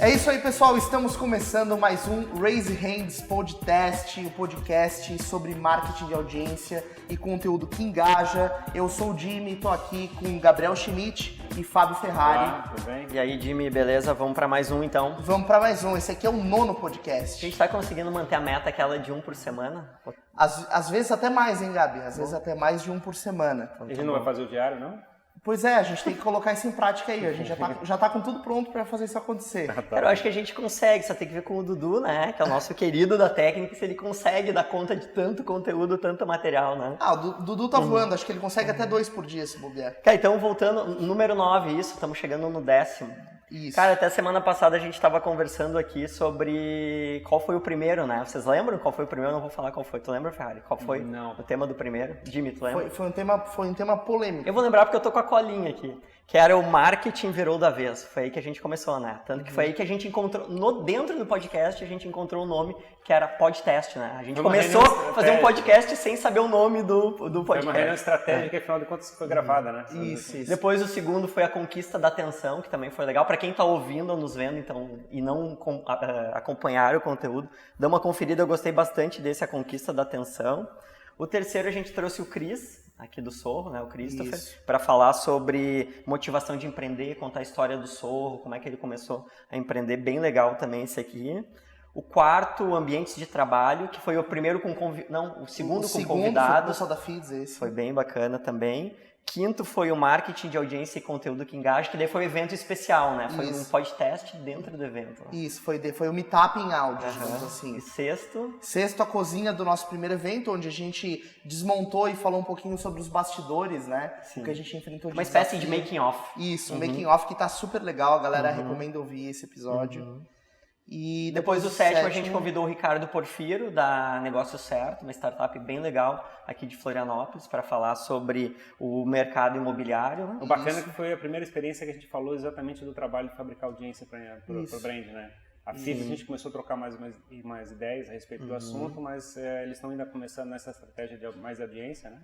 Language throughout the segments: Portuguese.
É isso aí, pessoal. Estamos começando mais um Raise Hands Podcast, o podcast sobre marketing de audiência e conteúdo que engaja. Eu sou o Jimmy, estou aqui com Gabriel Schmidt e Fábio Ferrari. Olá, tudo bem? E aí, Jimmy, beleza? Vamos para mais um, então? Vamos para mais um. Esse aqui é o 9º A podcast. gente tá conseguindo manter a meta aquela de um por semana? Às vezes até mais, hein, Gabi? Às vezes até mais de um por semana. A gente não vai fazer o diário, não? Pois é, a gente tem que colocar isso em prática aí. A gente já tá com tudo pronto para fazer isso acontecer. Cara, eu acho que a gente consegue, só tem que ver com o Dudu, né? Que é o nosso querido da técnica, se ele consegue dar conta de tanto conteúdo, tanto material, né? Ah, o Dudu tá voando. Acho que ele consegue até 2 por dia, se bobear. Cara, então voltando, número 9, isso, estamos chegando no 10º. Isso. Cara, até semana passada a gente estava conversando aqui sobre qual foi o primeiro, né? Vocês lembram qual foi o primeiro? Eu não vou falar qual foi. Tu lembra, Ferrari? Qual foi o tema do primeiro? Jimmy, tu lembra? Foi um tema polêmico. Eu vou lembrar porque eu tô com a colinha aqui. Que era o marketing virou da vez. Foi aí que a gente começou, né? Tanto que foi aí que a gente encontrou, dentro do podcast, a gente encontrou um nome que era Podtest, né? A gente começou a fazer um podcast sem saber o nome do podcast. Foi uma reunião estratégica, afinal de contas, foi gravada, né? Isso. Depois o segundo foi a conquista da atenção, que também foi legal. Para quem tá ouvindo ou nos vendo, então, e não acompanhar o conteúdo, dá uma conferida, eu gostei bastante desse, a conquista da atenção. O terceiro a gente trouxe o Cris, aqui do Sorro, né, o Christopher, para falar sobre motivação de empreender, contar a história do Sorro, como é que ele começou a empreender, bem legal também esse aqui. O quarto, ambientes de trabalho, que foi o primeiro com o segundo com convidados. Foi o da Feeds, esse. Foi bem bacana também. Quinto foi o marketing de audiência e conteúdo que engaja, que daí foi um evento especial, né? Foi um podcast dentro do evento. Né? Isso, foi o meetup em áudio, digamos assim. E sexto? Sexto, a cozinha do nosso primeiro evento, onde a gente desmontou e falou um pouquinho sobre os bastidores, né? Sim. O que a gente enfrentou de uma espécie de making off. Isso, um making off que tá super legal, a galera recomenda ouvir esse episódio. E depois do sétimo, a gente convidou o Ricardo Porfiro, da Negócio Certo, uma startup bem legal aqui de Florianópolis, para falar sobre o mercado imobiliário. O bacana é que foi a primeira experiência que a gente falou exatamente do trabalho de fabricar audiência para o brand, né? A FIT, a gente começou a trocar mais ideias a respeito do assunto, mas eles estão ainda começando nessa estratégia de mais audiência, né?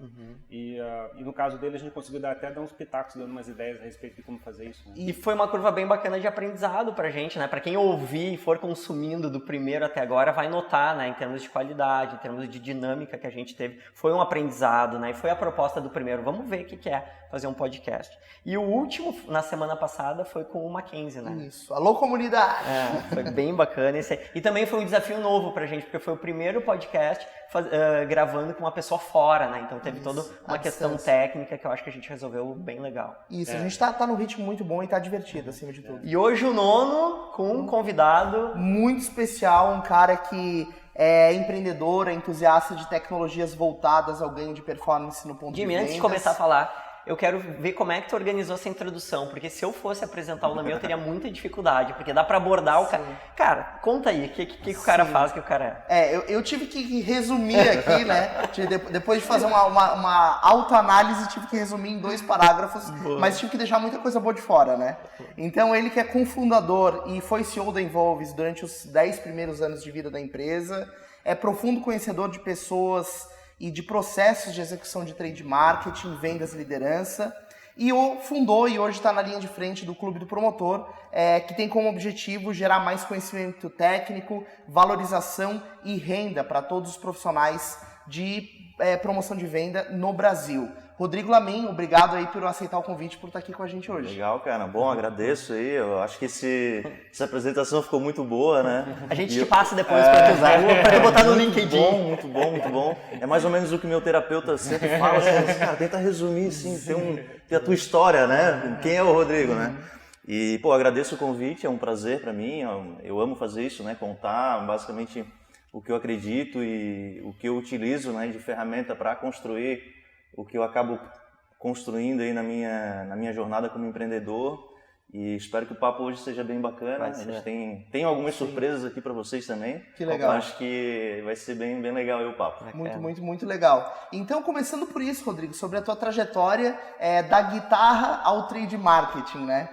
E no caso dele, a gente conseguiu até dar uns pitacos, dando umas ideias a respeito de como fazer isso. Né? E foi uma curva bem bacana de aprendizado pra gente, né? Pra quem ouvir e for consumindo do primeiro até agora, vai notar, né? Em termos de qualidade, em termos de dinâmica que a gente teve. Foi um aprendizado, né? E foi a proposta do primeiro. Vamos ver o que é fazer um podcast. E o último, na semana passada, foi com o Mackenzie, né? Isso. Alô, comunidade! Foi bem bacana esse aí. E também foi um desafio novo pra gente, porque foi o primeiro podcast gravando com uma pessoa fora, né? Então teve toda uma questão técnica que eu acho que a gente resolveu bem legal. Isso, a gente tá num ritmo muito bom e tá divertido, acima de tudo. E hoje o 9º com um convidado muito especial, um cara que é empreendedor, é entusiasta de tecnologias voltadas ao ganho de performance no ponto de vendas. Antes de começar a falar, eu quero ver como é que tu organizou essa introdução, porque se eu fosse apresentar o nome, eu teria muita dificuldade, porque dá pra abordar o cara. Cara, conta aí, o que o cara faz, o que o cara é. Eu tive que resumir aqui, né? Depois de fazer uma autoanálise, tive que resumir em 2 parágrafos, mas tive que deixar muita coisa boa de fora, né? Então, ele que é cofundador e foi CEO da Involves durante os 10 primeiros anos de vida da empresa, é profundo conhecedor de pessoas e de processos de execução de trade marketing, vendas e liderança, e fundou e hoje está na linha de frente do Clube do Promotor, que tem como objetivo gerar mais conhecimento técnico, valorização e renda para todos os profissionais de promoção de venda no Brasil. Rodrigo Lamin, obrigado aí por aceitar o convite, por estar aqui com a gente hoje. Legal, cara. Bom, agradeço aí. Eu acho que essa apresentação ficou muito boa, né? A gente te passa depois para tu usar, para botar no LinkedIn. Muito bom. É mais ou menos o que meu terapeuta sempre fala, assim, cara, tenta resumir, assim, ter a tua história, né? Quem é o Rodrigo, né? E, agradeço o convite, é um prazer para mim, eu amo fazer isso, né? Contar basicamente o que eu acredito e o que eu utilizo, né, de ferramenta para construir o que eu acabo construindo aí na minha jornada como empreendedor. E espero que o papo hoje seja bem bacana. A gente tem algumas surpresas aqui para vocês também. Que legal. Eu acho que vai ser bem legal aí o papo. Muito legal. Então, começando por isso, Rodrigo, sobre a tua trajetória da guitarra ao trade marketing, né?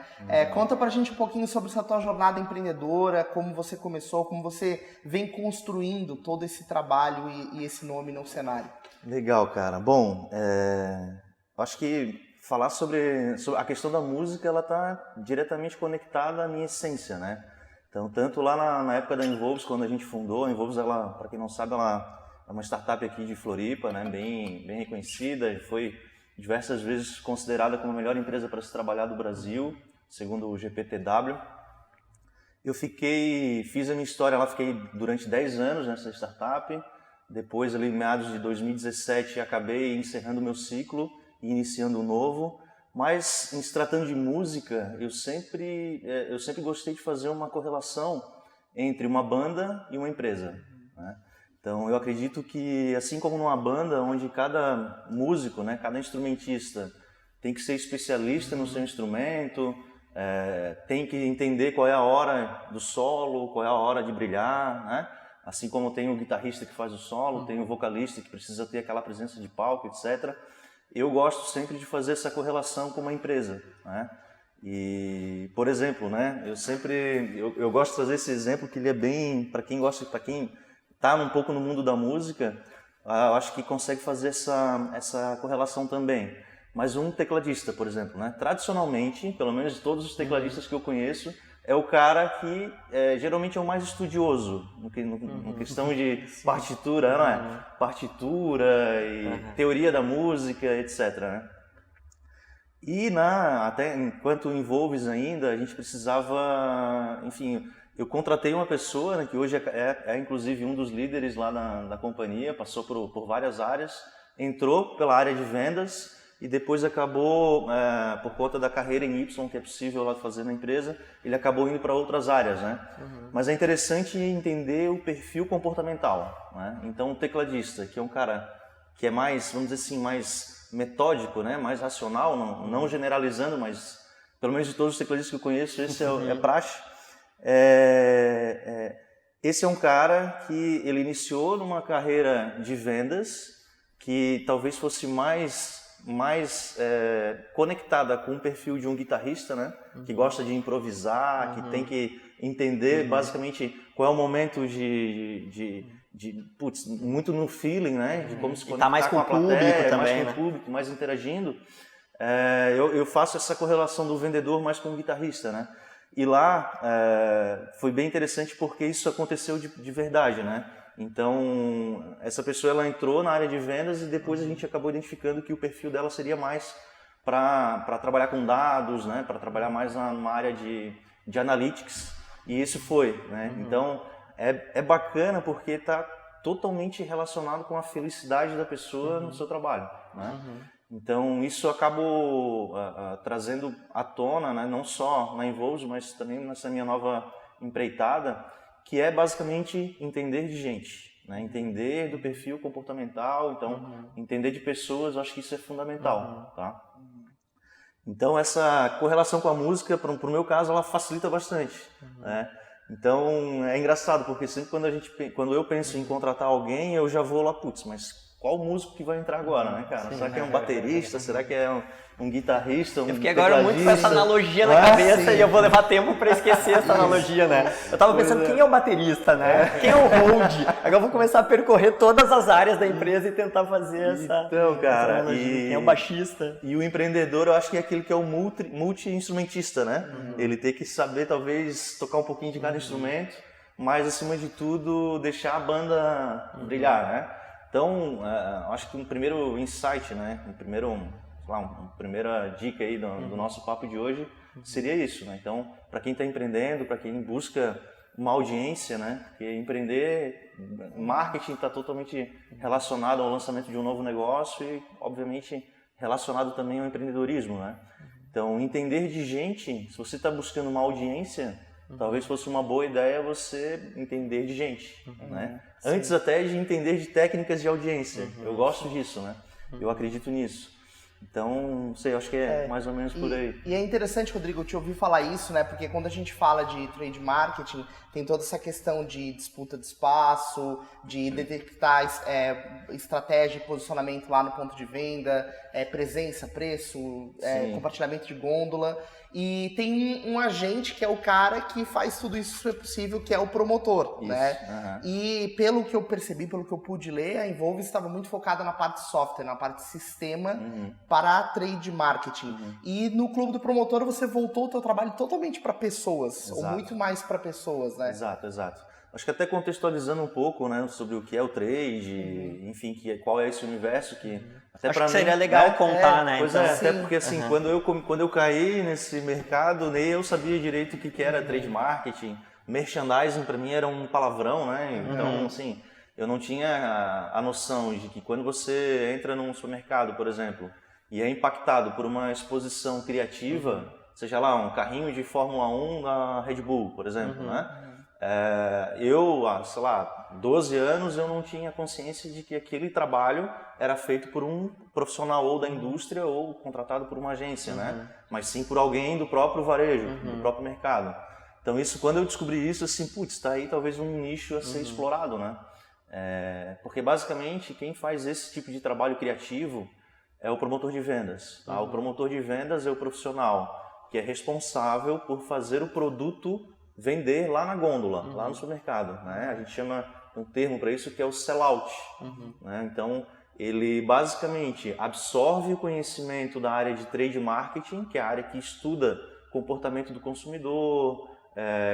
Conta pra gente um pouquinho sobre essa tua jornada empreendedora, como você começou, como você vem construindo todo esse trabalho e esse nome no cenário. Legal, cara. Bom, acho que falar sobre a questão da música, ela está diretamente conectada à minha essência, né? Então, tanto lá na época da Involves, quando a gente fundou, a Involves, para quem não sabe, ela é uma startup aqui de Floripa, né, bem reconhecida, e foi diversas vezes considerada como a melhor empresa para se trabalhar do Brasil, segundo o GPTW. Eu fiz a minha história lá, fiquei durante 10 anos nessa startup. Depois, ali, meados de 2017, acabei encerrando o meu ciclo e iniciando um novo. Mas, em se tratando de música, eu sempre gostei de fazer uma correlação entre uma banda e uma empresa, né? Então, eu acredito que, assim como numa banda, onde cada músico, né, cada instrumentista tem que ser especialista no seu instrumento, tem que entender qual é a hora do solo, qual é a hora de brilhar, né? Assim como tem o guitarrista que faz o solo, tem o vocalista que precisa ter aquela presença de palco, etc. Eu gosto sempre de fazer essa correlação com uma empresa, né? E, por exemplo, né, eu gosto de fazer esse exemplo que ele é bem, para quem está um pouco no mundo da música, eu acho que consegue fazer essa correlação também. Mas um tecladista, por exemplo, né, tradicionalmente, pelo menos de todos os tecladistas que eu conheço, é o cara que geralmente é o mais estudioso no questão de partitura, não é? Partitura e teoria da música, etc, né? E até enquanto Involves ainda, a gente precisava, enfim, eu contratei uma pessoa, né, que hoje é inclusive um dos líderes lá da companhia, passou por várias áreas, entrou pela área de vendas e depois acabou, por conta da carreira em Y que é possível lá fazer na empresa, ele acabou indo para outras áreas, né? Mas é interessante entender o perfil comportamental, né? Então, o tecladista, que é um cara que é mais, vamos dizer assim, mais metódico, né? Mais racional, não generalizando, mas pelo menos de todos os tecladistas que eu conheço, esse é praxe. Esse é um cara que ele iniciou numa carreira de vendas que talvez fosse mais conectada com o perfil de um guitarrista, né? Que gosta de improvisar, que tem que entender basicamente qual é o momento muito no feeling, né? De como se conectar mais com a o público plateia, também, mais com o público, mais interagindo. Eu faço essa correlação do vendedor mais com o guitarrista, né? E lá foi bem interessante porque isso aconteceu de verdade, né? Então, essa pessoa ela entrou na área de vendas e depois a gente acabou identificando que o perfil dela seria mais para trabalhar com dados, né? Para trabalhar mais numa área de analytics. E isso foi, né? Então, é bacana porque está totalmente relacionado com a felicidade da pessoa no seu trabalho, né? Então, isso acabou trazendo à tona, né? Não só na Involves, mas também nessa minha nova empreitada, que é basicamente entender de gente, né? Entender do perfil comportamental, então entender de pessoas, eu acho que isso é fundamental, tá? Então essa correlação com a música, para o meu caso, ela facilita bastante, né? Então é engraçado porque sempre quando eu penso em contratar alguém, eu já vou lá, putz, mas qual músico que vai entrar agora, né, cara? Será que é um baterista? Será que é um guitarrista? Eu fiquei agora muito com essa analogia na cabeça e eu vou levar tempo para esquecer essa analogia, né? Eu tava pensando, quem é o baterista, né? Quem é o hold? Agora eu vou começar a percorrer todas as áreas da empresa e tentar fazer essa analogia. Quem é o baixista? E o empreendedor, eu acho que é aquele que é o multi-instrumentista, né? Ele tem que saber, talvez, tocar um pouquinho de cada instrumento, mas, acima de tudo, deixar a banda brilhar, né? Então, acho que um primeiro insight, né? Uma primeira dica aí do nosso papo de hoje seria isso, né? Então, para quem está empreendendo, para quem busca uma audiência, né? Porque empreender, marketing está totalmente relacionado ao lançamento de um novo negócio e, obviamente, relacionado também ao empreendedorismo, né? Então, entender de gente, se você está buscando uma audiência, talvez fosse uma boa ideia você entender de gente, né? Antes até de entender de técnicas de audiência. Eu gosto disso, né? Eu acredito nisso. Então, não sei, eu acho que é mais ou menos por aí. E é interessante, Rodrigo, eu te ouvir falar isso, né? Porque quando a gente fala de trade marketing, tem toda essa questão de disputa de espaço, de detectar estratégia e posicionamento lá no ponto de venda, presença, preço, compartilhamento de gôndola. E tem um agente que é o cara que faz tudo isso ser possível, que é o promotor, né? E pelo que eu percebi, pelo que eu pude ler, a Involve estava muito focada na parte de software, na parte de sistema, para trade marketing. E no Clube do Promotor você voltou o teu trabalho totalmente para pessoas, Exato. ou muito mais para pessoas, né? Exato. Acho que até contextualizando um pouco, né, sobre o que é o trade, enfim, qual é esse universo que até Acho para que mim seria legal contar, né? Pois então, é, até porque assim, quando eu caí nesse mercado, nem eu sabia direito o que era trade marketing, merchandising para mim era um palavrão, né? Então, assim, eu não tinha a noção de que quando você entra num supermercado, por exemplo, e é impactado por uma exposição criativa, seja lá um carrinho de Fórmula 1 da Red Bull, por exemplo, né? Eu, sei lá, 12 anos, eu não tinha consciência de que aquele trabalho era feito por um profissional ou da indústria ou contratado por uma agência, né? Mas sim por alguém do próprio varejo, do próprio mercado. Então isso, quando eu descobri isso, assim, putz, está aí talvez um nicho a ser explorado, né? Porque basicamente quem faz esse tipo de trabalho criativo é o promotor de vendas. Tá? O promotor de vendas é o profissional que é responsável por fazer o produto vender lá na gôndola, lá no supermercado. Né? A gente chama um termo para isso que é o sell-out. Né? Então, ele basicamente absorve o conhecimento da área de trade marketing, que é a área que estuda comportamento do consumidor,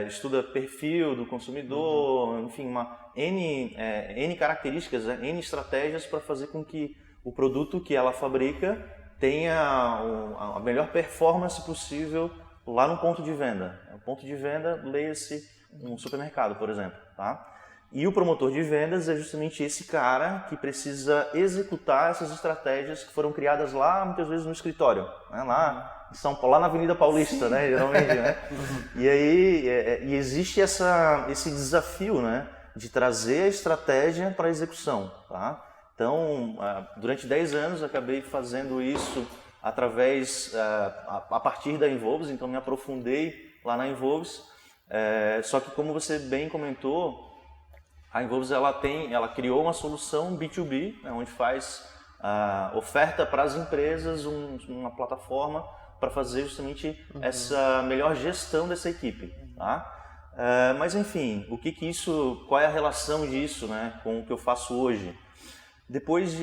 estuda perfil do consumidor, enfim, N características, N estratégias para fazer com que o produto que ela fabrica tenha a melhor performance possível lá no ponto de venda. O ponto de venda, leia-se um supermercado, por exemplo. Tá? E o promotor de vendas é justamente esse cara que precisa executar essas estratégias que foram criadas lá, muitas vezes, no escritório. Né? Lá em São Paulo, lá na Avenida Paulista, né? Geralmente. Né? E aí existe esse desafio, né? De trazer a estratégia para a execução. Tá? Então, durante 10 anos, acabei fazendo isso através, a partir da Involves, então me aprofundei lá na Involves. Só que, como você bem comentou, a Involves ela criou uma solução B2B, né, onde faz oferta para as empresas, uma plataforma para fazer justamente essa melhor gestão dessa equipe. Tá? Mas enfim, qual é a relação disso, né, com o que eu faço hoje? Depois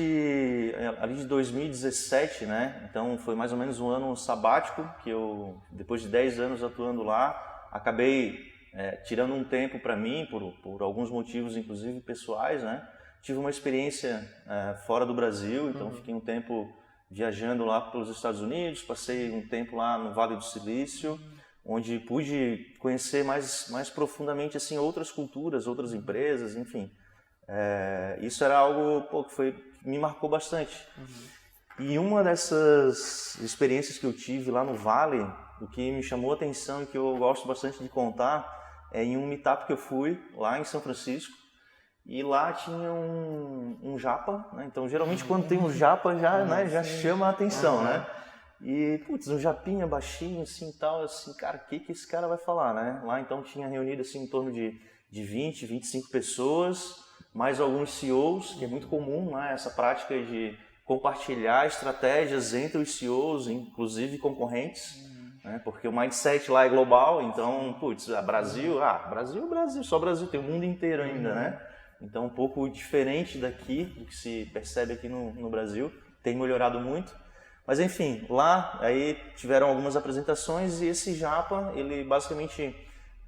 ali de 2017, né, então foi mais ou menos um ano sabático, que eu, depois de 10 anos atuando lá, acabei tirando um tempo para mim, por alguns motivos, inclusive pessoais, né, tive uma experiência fora do Brasil, então fiquei um tempo viajando lá pelos Estados Unidos, passei um tempo lá no Vale do Silício, onde pude conhecer mais profundamente assim, outras culturas, outras empresas, enfim. Isso era algo que me marcou bastante. E uma dessas experiências que eu tive lá no Vale, o que me chamou a atenção e que eu gosto bastante de contar é em um meetup que eu fui lá em São Francisco, e lá tinha um japa, né? Então geralmente quando tem um japa já chama a atenção, né? E putz, um japinha baixinho assim tal, assim, cara, o que esse cara vai falar, né? Lá então tinha reunido assim em torno de 20, 25 pessoas, mais alguns CEOs, que é muito comum, né, essa prática de compartilhar estratégias entre os CEOs, inclusive concorrentes, né, porque o mindset lá é global, então, putz, Brasil, só Brasil, tem o mundo inteiro ainda, né? Então, um pouco diferente daqui, do que se percebe aqui no Brasil, tem melhorado muito. Mas, enfim, lá aí tiveram algumas apresentações e esse japa, ele basicamente...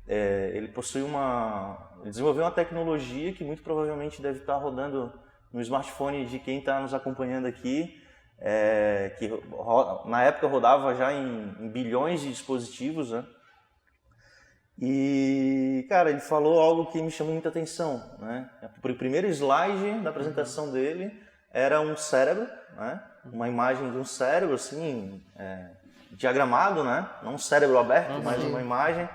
ele desenvolveu uma tecnologia que muito provavelmente deve estar rodando no smartphone de quem está nos acompanhando aqui, que na época rodava já em bilhões de dispositivos, né? E, cara, ele falou algo que me chamou muita atenção, né? O primeiro slide da apresentação dele era um cérebro, né? Uma imagem de um cérebro, assim, diagramado, né? Não um cérebro aberto, mas uma imagem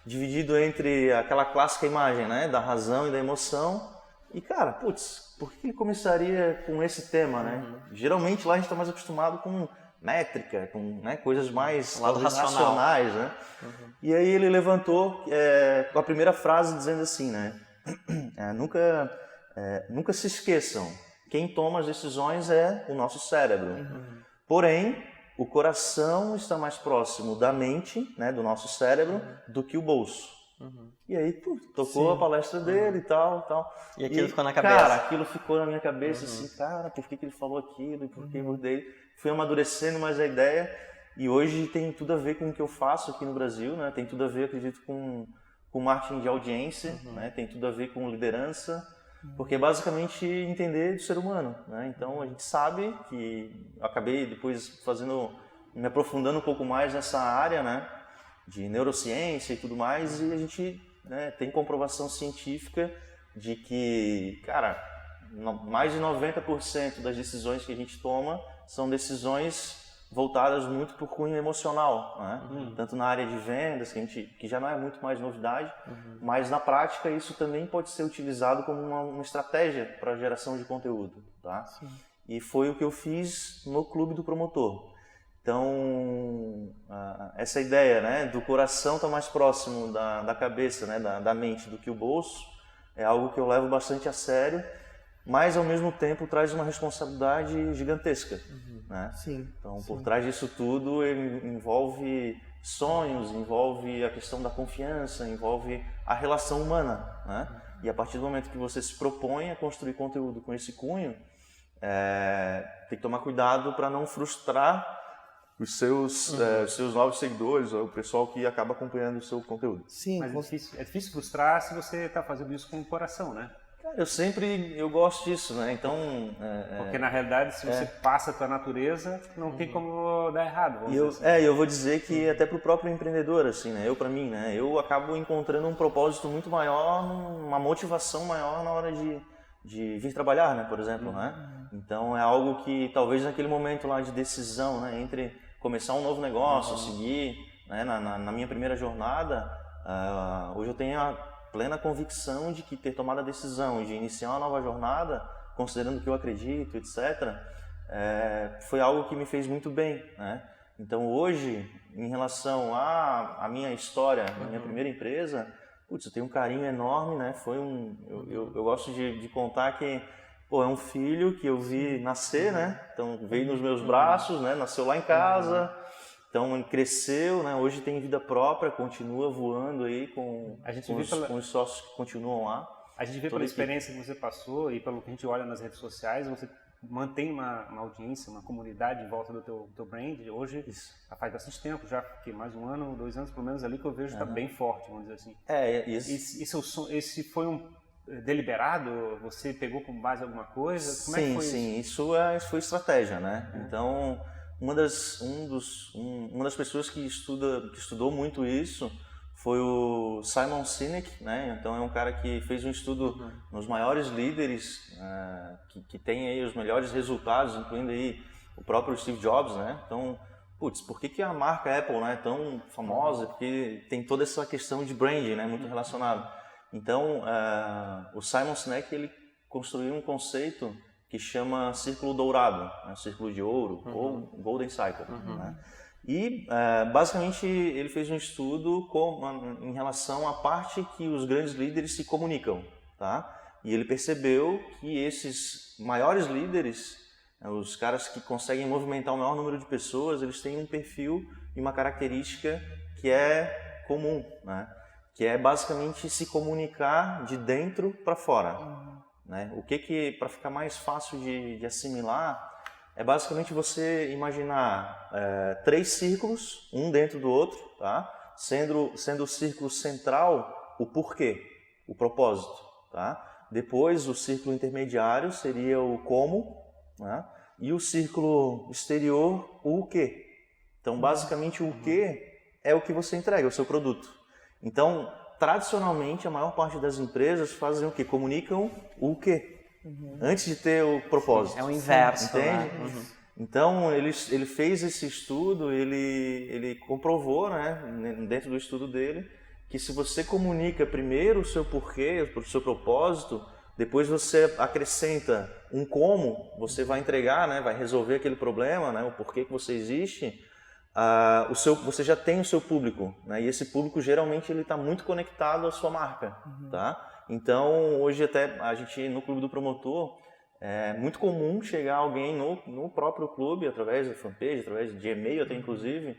dividido entre aquela clássica imagem, né, da razão e da emoção. E, cara, putz, por que ele começaria com esse tema, né? Geralmente lá a gente está mais acostumado com métrica, com, né, coisas mais racionais, né? E aí ele levantou com a primeira frase dizendo assim, né? Nunca se esqueçam, quem toma as decisões é o nosso cérebro. Porém, o coração está mais próximo da mente, né, do nosso cérebro, do que o bolso. E aí, tocou a palestra dele e tal. E aquilo ficou na cabeça. Cara, aquilo ficou na minha cabeça, assim, cara, por que ele falou aquilo? E por que eu dei? Fui amadurecendo mais a ideia e hoje tem tudo a ver com o que eu faço aqui no Brasil, né? Tem tudo a ver, acredito, com marketing de audiência, né? Tem tudo a ver com liderança, porque é basicamente entender do ser humano, né? Então a gente sabe que eu acabei depois me aprofundando um pouco mais nessa área, né? De neurociência e tudo mais, e a gente, né, tem comprovação científica de que, cara, mais de 90% das decisões que a gente toma são decisões voltadas muito para o cunho emocional, né? Tanto na área de vendas, que já não é muito mais novidade, mas na prática isso também pode ser utilizado como uma estratégia para geração de conteúdo, tá? E foi o que eu fiz no Clube do Promotor. Então, essa ideia, né, do coração estar mais próximo da cabeça, né, da mente do que o bolso, é algo que eu levo bastante a sério, mas ao mesmo tempo traz uma responsabilidade gigantesca, né? Então, por trás disso tudo, ele envolve sonhos, envolve a questão da confiança, envolve a relação humana, né? E a partir do momento que você se propõe a construir conteúdo com esse cunho, tem que tomar cuidado para não frustrar os seus novos seguidores, ou o pessoal que acaba acompanhando o seu conteúdo. Sim, mas é difícil frustrar se você está fazendo isso com o coração, né? Cara, eu gosto disso, né? Então... Porque na realidade, se você passa a tua natureza, não tem como dar errado. Eu vou dizer que até para o próprio empreendedor, assim, né? Para mim, né? Eu acabo encontrando um propósito muito maior, uma motivação maior na hora de vir trabalhar, né? Por exemplo, né? Então é algo que talvez naquele momento lá de decisão, né? Entre começar um novo negócio, seguir, né? Na minha primeira jornada, hoje eu tenho a plena convicção de que ter tomado a decisão de iniciar uma nova jornada, considerando que eu acredito, etc., foi algo que me fez muito bem, né? Então hoje, em relação à minha história, a minha primeira empresa, putz, eu tenho um carinho enorme, né? Eu gosto de contar que, é um filho que eu vi nascer, né? Então veio nos meus braços, né? Nasceu lá em casa. Então ele cresceu, né? Hoje tem vida própria, continua voando aí com os sócios que continuam lá. A gente vê pela experiência que você passou e pelo que a gente olha nas redes sociais, você mantém uma audiência, uma comunidade em volta do teu brand. Hoje, já faz bastante tempo, já que mais 1 ano, 2 anos pelo menos ali que eu vejo está bem forte, vamos dizer assim. Esse foi um deliberado? Você pegou como base alguma coisa? Como é que foi isso? Isso foi estratégia, né? Então, uma das pessoas que estudou muito isso foi o Simon Sinek, né? Então é um cara que fez um estudo nos maiores líderes que tem aí os melhores resultados, incluindo aí o próprio Steve Jobs, né? Então, por que a marca Apple, né, é tão famosa? Porque tem toda essa questão de branding, né, muito relacionado. Então, o Simon Sinek, ele construiu um conceito que chama círculo dourado, né, círculo de ouro, ou Golden Cycle, né? E, basicamente, ele fez um estudo em relação à parte que os grandes líderes se comunicam, tá? E ele percebeu que esses maiores líderes, os caras que conseguem movimentar o maior número de pessoas, eles têm um perfil e uma característica que é comum, né? Que é basicamente se comunicar de dentro para fora, né? O que para ficar mais fácil de assimilar, é basicamente você imaginar 3 círculos, um dentro do outro, tá? Sendo o círculo central o porquê, o propósito, tá? Depois o círculo intermediário seria o como, né? E o círculo exterior o quê. Então basicamente o quê é o que você entrega, o seu produto. Então, tradicionalmente, a maior parte das empresas fazem o quê? Comunicam o quê? Antes de ter o propósito. É o inverso, entende? Né? Então, ele fez esse estudo, ele comprovou, né, dentro do estudo dele, que se você comunica primeiro o seu porquê, o seu propósito, depois você acrescenta um como, você vai entregar, né, vai resolver aquele problema, né, o porquê que você existe, você já tem o seu público, né? E esse público geralmente ele está muito conectado à sua marca, tá? Então hoje até a gente no Clube do Promotor é muito comum chegar alguém no próprio clube através da fanpage, através de e-mail até inclusive,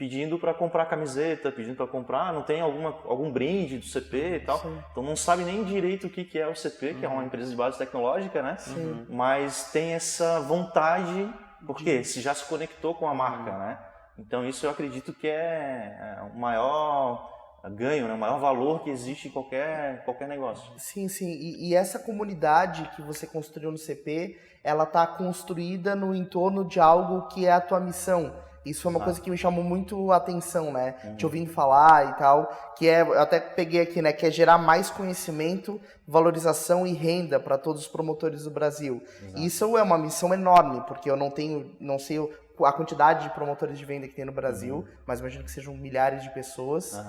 pedindo para comprar camiseta, pedindo para comprar, não tem algum brinde do CP e tal. Sim. Então não sabe nem direito o que é o CP, que é uma empresa de base tecnológica, né? Sim. Mas tem essa vontade, porque se já se conectou com a marca, né? Então isso eu acredito que é o maior ganho, né? O maior valor que existe em qualquer negócio. Sim, sim. E essa comunidade que você construiu no CP, ela tá construída no entorno de algo que é a tua missão. Isso foi uma coisa que me chamou muito a atenção, né? Te ouvindo falar e tal, que eu até peguei aqui, né? Que é gerar mais conhecimento, valorização e renda para todos os promotores do Brasil. E isso é uma missão enorme, porque eu não sei a quantidade de promotores de venda que tem no Brasil, mas imagino que sejam milhares de pessoas.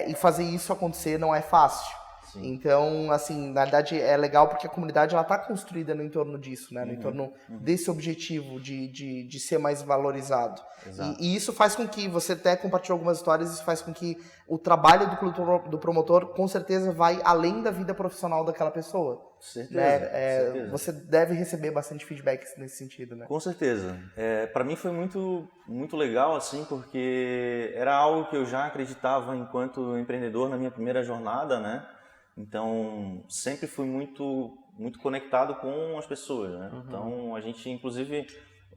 E fazer isso acontecer não é fácil. Sim. Então, assim, na verdade é legal porque a comunidade ela está construída no entorno disso, né? No entorno desse objetivo de ser mais valorizado. E isso faz com que, você até compartilhou algumas histórias, isso faz com que o trabalho do promotor com certeza vai além da vida profissional daquela pessoa. Certeza, né? certeza. Você deve receber bastante feedback nesse sentido, né? Com certeza. Para mim foi muito, muito legal, assim, porque era algo que eu já acreditava enquanto empreendedor na minha primeira jornada, né? Então, sempre fui muito, muito conectado com as pessoas, né? Então, a gente, inclusive,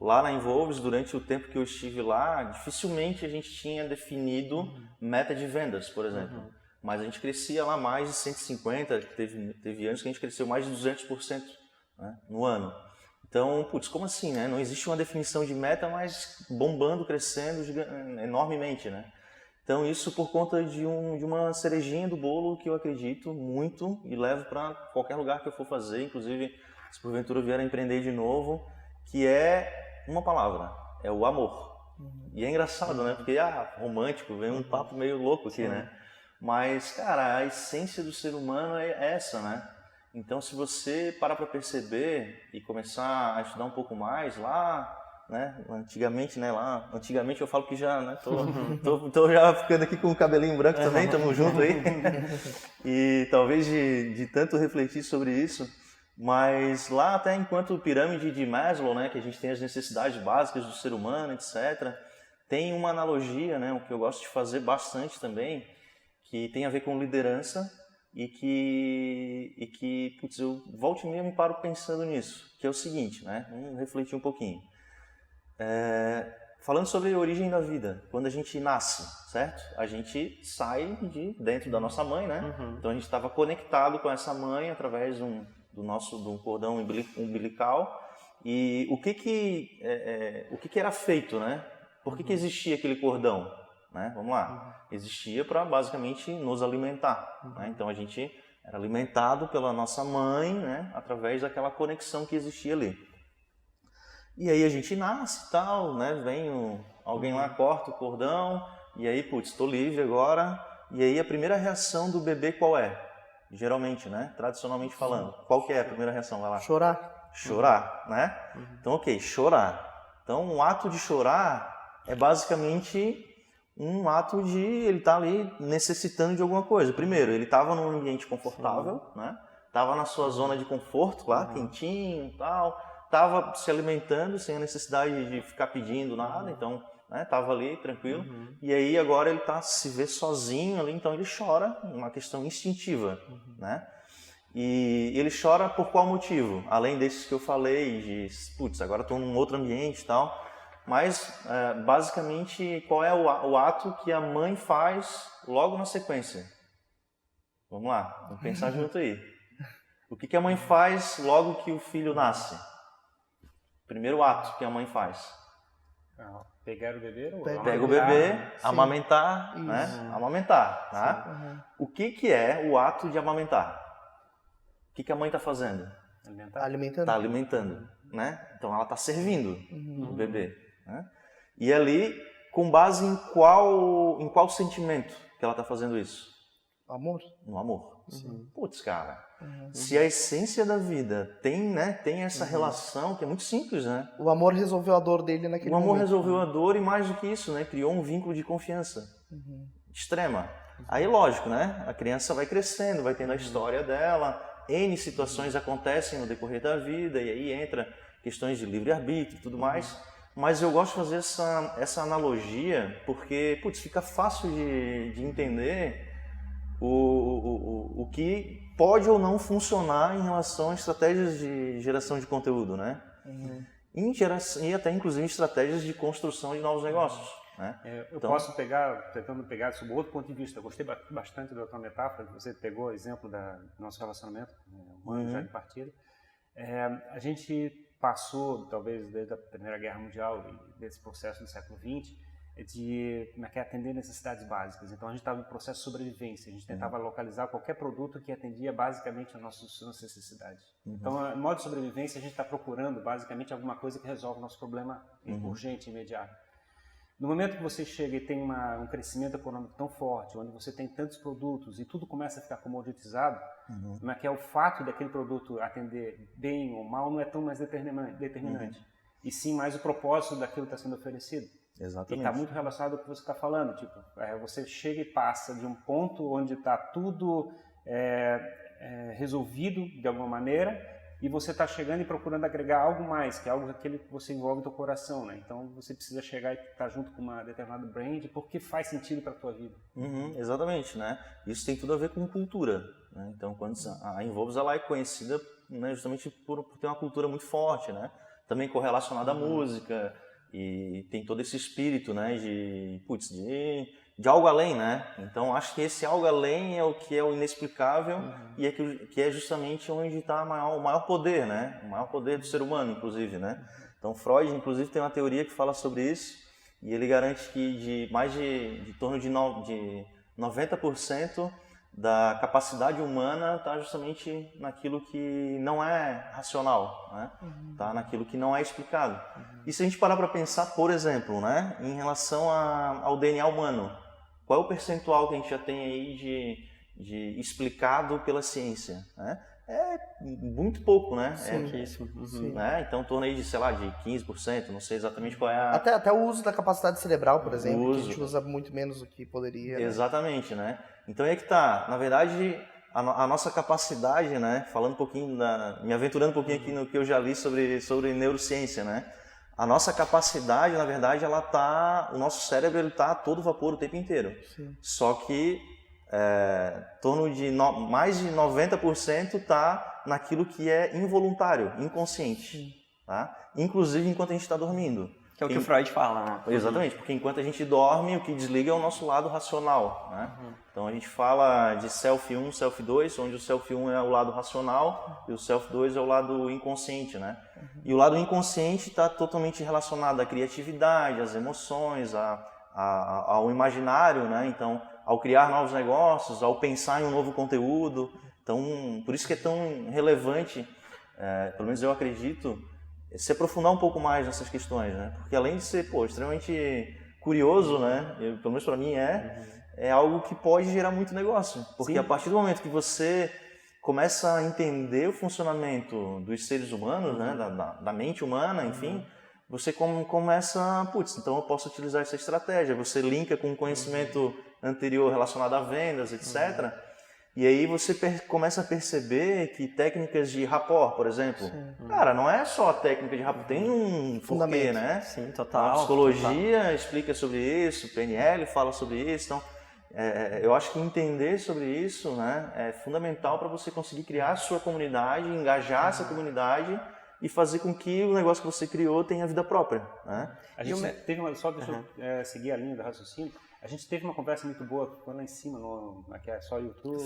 lá na Involves, durante o tempo que eu estive lá, dificilmente a gente tinha definido meta de vendas, por exemplo. Mas a gente crescia lá mais de 150%, teve anos que a gente cresceu mais de 200%, né, no ano. Então, putz, como assim, né? Não existe uma definição de meta, mas bombando, crescendo enormemente, né? Então, isso por conta de uma cerejinha do bolo que eu acredito muito e levo para qualquer lugar que eu for fazer, inclusive se porventura vier a empreender de novo, que é uma palavra, é o amor. E é engraçado, né? Porque, romântico, vem um papo meio louco aqui, né? Mas, cara, a essência do ser humano é essa, né? Então, se você parar para perceber e começar a estudar um pouco mais lá, né? Antigamente eu falo que já, né? Tô já ficando aqui com o cabelinho branco também, tamo junto aí. E talvez de tanto refletir sobre isso, mas lá até enquanto pirâmide de Maslow, né? Que a gente tem as necessidades básicas do ser humano, etc. Tem uma analogia, né? O que eu gosto de fazer bastante também, que tem a ver com liderança e que putz, eu volto e meia me paro pensando nisso, que é o seguinte, né? Vamos refletir um pouquinho. Falando sobre a origem da vida, quando a gente nasce, certo? A gente sai de dentro da nossa mãe, né? Então a gente estava conectado com essa mãe através do cordão umbilical. E o que era feito, né? Por que existia aquele cordão? Né? Vamos lá. Existia para basicamente nos alimentar. Né? Então a gente era alimentado pela nossa mãe, né? Através daquela conexão que existia ali. E aí a gente nasce e tal, né? Vem alguém lá, corta o cordão, e aí, putz, estou livre agora. E aí a primeira reação do bebê qual é? Geralmente, né? Tradicionalmente falando. Qual que é a primeira reação? Vai lá. Chorar. Chorar, né? Então, ok, chorar. Então, o ato de chorar é basicamente um ato de ele estar ali necessitando de alguma coisa. Primeiro, ele estava num ambiente confortável, né? Estava na sua zona de conforto lá, quentinho e tal. Estava se alimentando sem a necessidade de ficar pedindo nada, então, né, estava ali tranquilo. E aí agora ele se vê sozinho ali, então ele chora, uma questão instintiva, né? E ele chora por qual motivo? Além desses que eu falei, de, putz, agora estou num outro ambiente e tal. Mas, basicamente, qual é o ato que a mãe faz logo na sequência? Vamos lá, vamos pensar junto aí. O que a mãe faz logo que o filho nasce? Primeiro ato que a mãe faz. Pegar o bebê? Pega o bebê, amamentar, né? Amamentar, tá? O que é o ato de amamentar? O que a mãe está fazendo? Alimentando. Está alimentando, né? Então ela está servindo o bebê, né? E ali, com base em qual sentimento que ela está fazendo isso? Amor. No amor. Putz, cara. Se a essência da vida tem essa relação que é muito simples, né? O amor resolveu a dor dele naquele momento. O amor resolveu a dor e mais do que isso, né? Criou um vínculo de confiança extrema. Aí, lógico, né? A criança vai crescendo, vai tendo a história dela, N situações acontecem no decorrer da vida e aí entra questões de livre-arbítrio e tudo mais. Mas eu gosto de fazer essa analogia porque, putz, fica fácil de entender o que pode ou não funcionar em relação a estratégias de geração de conteúdo, né? E até inclusive estratégias de construção de novos negócios, né? Eu posso tentando pegar sob outro ponto de vista. Eu gostei bastante da tua metáfora, que você pegou o exemplo do nosso relacionamento, um ano já de partida. A gente passou, talvez desde a Primeira Guerra Mundial e desse processo do século XX, de atender necessidades básicas. Então a gente estava no processo de sobrevivência, a gente tentava localizar qualquer produto que atendia basicamente as nossas necessidades. Então, no modo de sobrevivência, a gente está procurando basicamente alguma coisa que resolve o nosso problema urgente, imediato. No momento que você chega e tem um crescimento econômico tão forte, onde você tem tantos produtos e tudo começa a ficar comoditizado, que é o fato daquele produto atender bem ou mal não é tão mais determinante. E sim mais o propósito daquilo que está sendo oferecido. Exatamente. E está muito relacionado com o que você está falando. Tipo, você chega e passa de um ponto onde está tudo resolvido de alguma maneira e você está chegando e procurando agregar algo mais, que é algo que você envolve o teu coração, né? Então você precisa chegar e estar junto com uma determinada brand porque faz sentido para a tua vida. Exatamente, né? Isso tem tudo a ver com cultura, né? Então, quando a Involves ela é conhecida, né, justamente por ter uma cultura muito forte, né? Também correlacionada à música. E tem todo esse espírito, né, de algo além, né? Então acho que esse algo além é o inexplicável e que é justamente onde está o maior poder, né? O maior poder do ser humano, inclusive, né? Então Freud, inclusive, tem uma teoria que fala sobre isso e ele garante que de torno de 90% da capacidade humana está justamente naquilo que não é racional, né? Tá naquilo que não é explicado. E se a gente parar para pensar, por exemplo, né, em relação ao DNA humano, qual é o percentual que a gente já tem aí de explicado pela ciência, né? É muito pouco, né? Né? Então, em torno aí de, sei lá, de 15%, não sei exatamente qual é a... Até o uso da capacidade cerebral, por exemplo, que a gente usa muito menos do que poderia. Né? Exatamente, né? Então, é que tá. Na verdade, a nossa capacidade, né? Falando um pouquinho, me aventurando um pouquinho aqui no que eu já li sobre neurociência, né? A nossa capacidade, na verdade, o nosso cérebro, ele tá a todo vapor o tempo inteiro. Sim. Só que em torno de mais de 90% está naquilo que é involuntário, inconsciente, tá? Inclusive enquanto a gente está dormindo. Que é o que o Freud fala, né? Exatamente, porque enquanto a gente dorme, o que desliga é o nosso lado racional, né? Então a gente fala de Self 1, Self 2, onde o Self 1 é o lado racional e o Self 2 é o lado inconsciente, né? E o lado inconsciente está totalmente relacionado à criatividade, às emoções, ao imaginário, né? Então, ao criar novos negócios, ao pensar em um novo conteúdo. Então, por isso que é tão relevante, pelo menos eu acredito, se aprofundar um pouco mais nessas questões, né? Porque além de ser, extremamente curioso, né? Pelo menos para mim é algo que pode gerar muito negócio. Porque a partir do momento que você começa a entender o funcionamento dos seres humanos, né? Da mente humana, enfim, você começa, então eu posso utilizar essa estratégia. Você linka com o conhecimento anterior relacionado a vendas, etc. E aí você começa a perceber que técnicas de rapport, por exemplo, cara, não é só a técnica de rapport, tem um fundamento, né? Sim, total. A psicologia explica sobre isso, o PNL fala sobre isso, então eu acho que entender sobre isso, né, é fundamental para você conseguir criar a sua comunidade, engajar essa comunidade e fazer com que o negócio que você criou tenha vida própria, né? A gente teve deixa eu seguir a linha do raciocínio. A gente teve uma conversa muito boa, ficou lá em cima, aqui é só YouTube,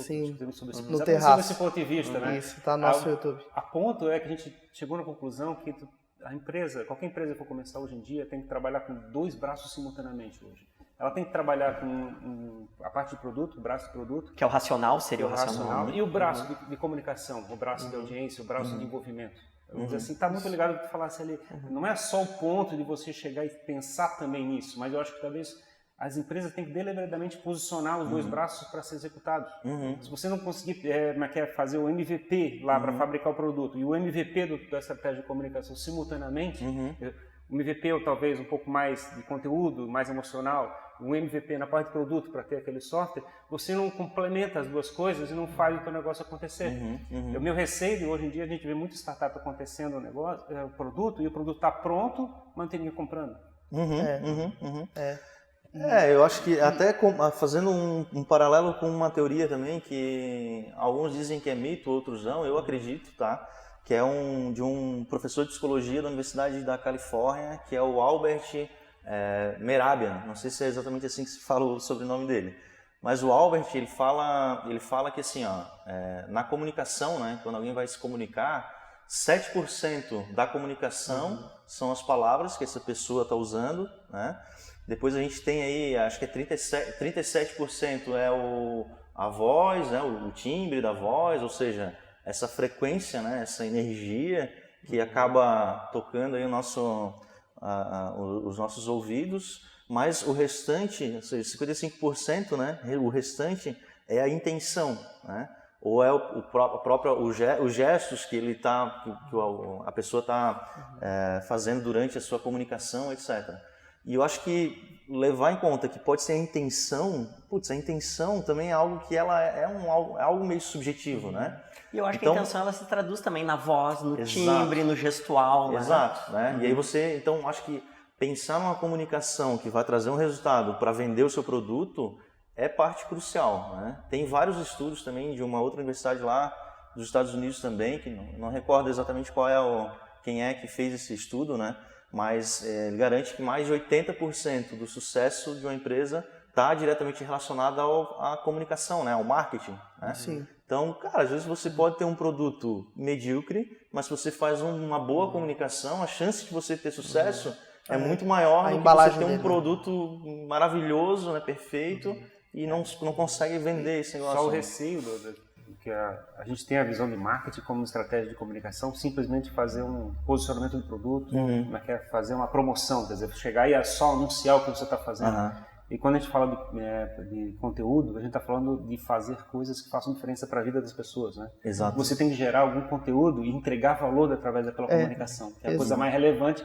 no terraço. Sobre esse ponto de vista, né? Isso, tá no nosso YouTube. A ponto é que a gente chegou na conclusão que qualquer empresa que for começar hoje em dia tem que trabalhar com 2 braços simultaneamente hoje. Ela tem que trabalhar com a parte de produto, o braço de produto. Que é o racional, seria o racional. E o braço de comunicação, o braço de audiência, o braço de envolvimento. Vamos dizer assim, está muito ligado ao que tu falasse ali. Não é só o ponto de você chegar e pensar também nisso, mas eu acho que talvez as empresas têm que deliberadamente posicionar os 2 braços para ser executados. Se você não conseguir fazer o MVP lá para fabricar o produto e o MVP da estratégia de comunicação simultaneamente, um MVP ou talvez um pouco mais de conteúdo, mais emocional, um MVP na parte de produto para ter aquele software, você não complementa as duas coisas e não faz o teu negócio acontecer. O meu receio de hoje em dia, a gente vê muita startup acontecendo o produto, e o produto está pronto, mas não tem ninguém comprando. Eu acho que até fazendo um paralelo com uma teoria também, que alguns dizem que é mito, outros não, eu acredito, tá? Que é de um professor de psicologia da Universidade da Califórnia, que é o Albert Mehrabian. Não sei se é exatamente assim que se fala o sobrenome dele. Mas o Albert, ele fala que assim, na comunicação, né, quando alguém vai se comunicar, 7% da comunicação são as palavras que essa pessoa está usando, né? Depois a gente tem aí, acho que é 37% é a voz, né, o timbre da voz, ou seja, essa frequência, né, essa energia que acaba tocando aí os nossos ouvidos, mas o restante, ou seja, 55%, né, o restante é a intenção, né, ou é os gestos que que a pessoa está fazendo durante a sua comunicação, etc. E eu acho que levar em conta que pode ser a intenção também é algo que ela é algo meio subjetivo, né? E eu acho que a intenção ela se traduz também na voz, no timbre, no gestual. Né? Exato, né? E aí então acho que pensar numa comunicação que vai trazer um resultado para vender o seu produto é parte crucial, né? Tem vários estudos também de uma outra universidade lá dos Estados Unidos também, que não recordo exatamente quem é que fez esse estudo, né? Mas ele garante que mais de 80% do sucesso de uma empresa está diretamente relacionado à comunicação, né? Ao marketing, né? Sim. Então, cara, às vezes você pode ter um produto medíocre, mas se você faz uma boa comunicação, a chance de você ter sucesso é muito maior do que você ter um produto maravilhoso, né, perfeito, e não consegue vender esse negócio. Só o receio que a gente tem a visão de marketing como estratégia de comunicação, simplesmente fazer um posicionamento do produto, fazer uma promoção, quer dizer, chegar e só anunciar o que você está fazendo. E quando a gente fala de conteúdo, a gente está falando de fazer coisas que façam diferença para a vida das pessoas, né? Exato. Você tem que gerar algum conteúdo e entregar valor através daquela comunicação, que é a coisa mais relevante,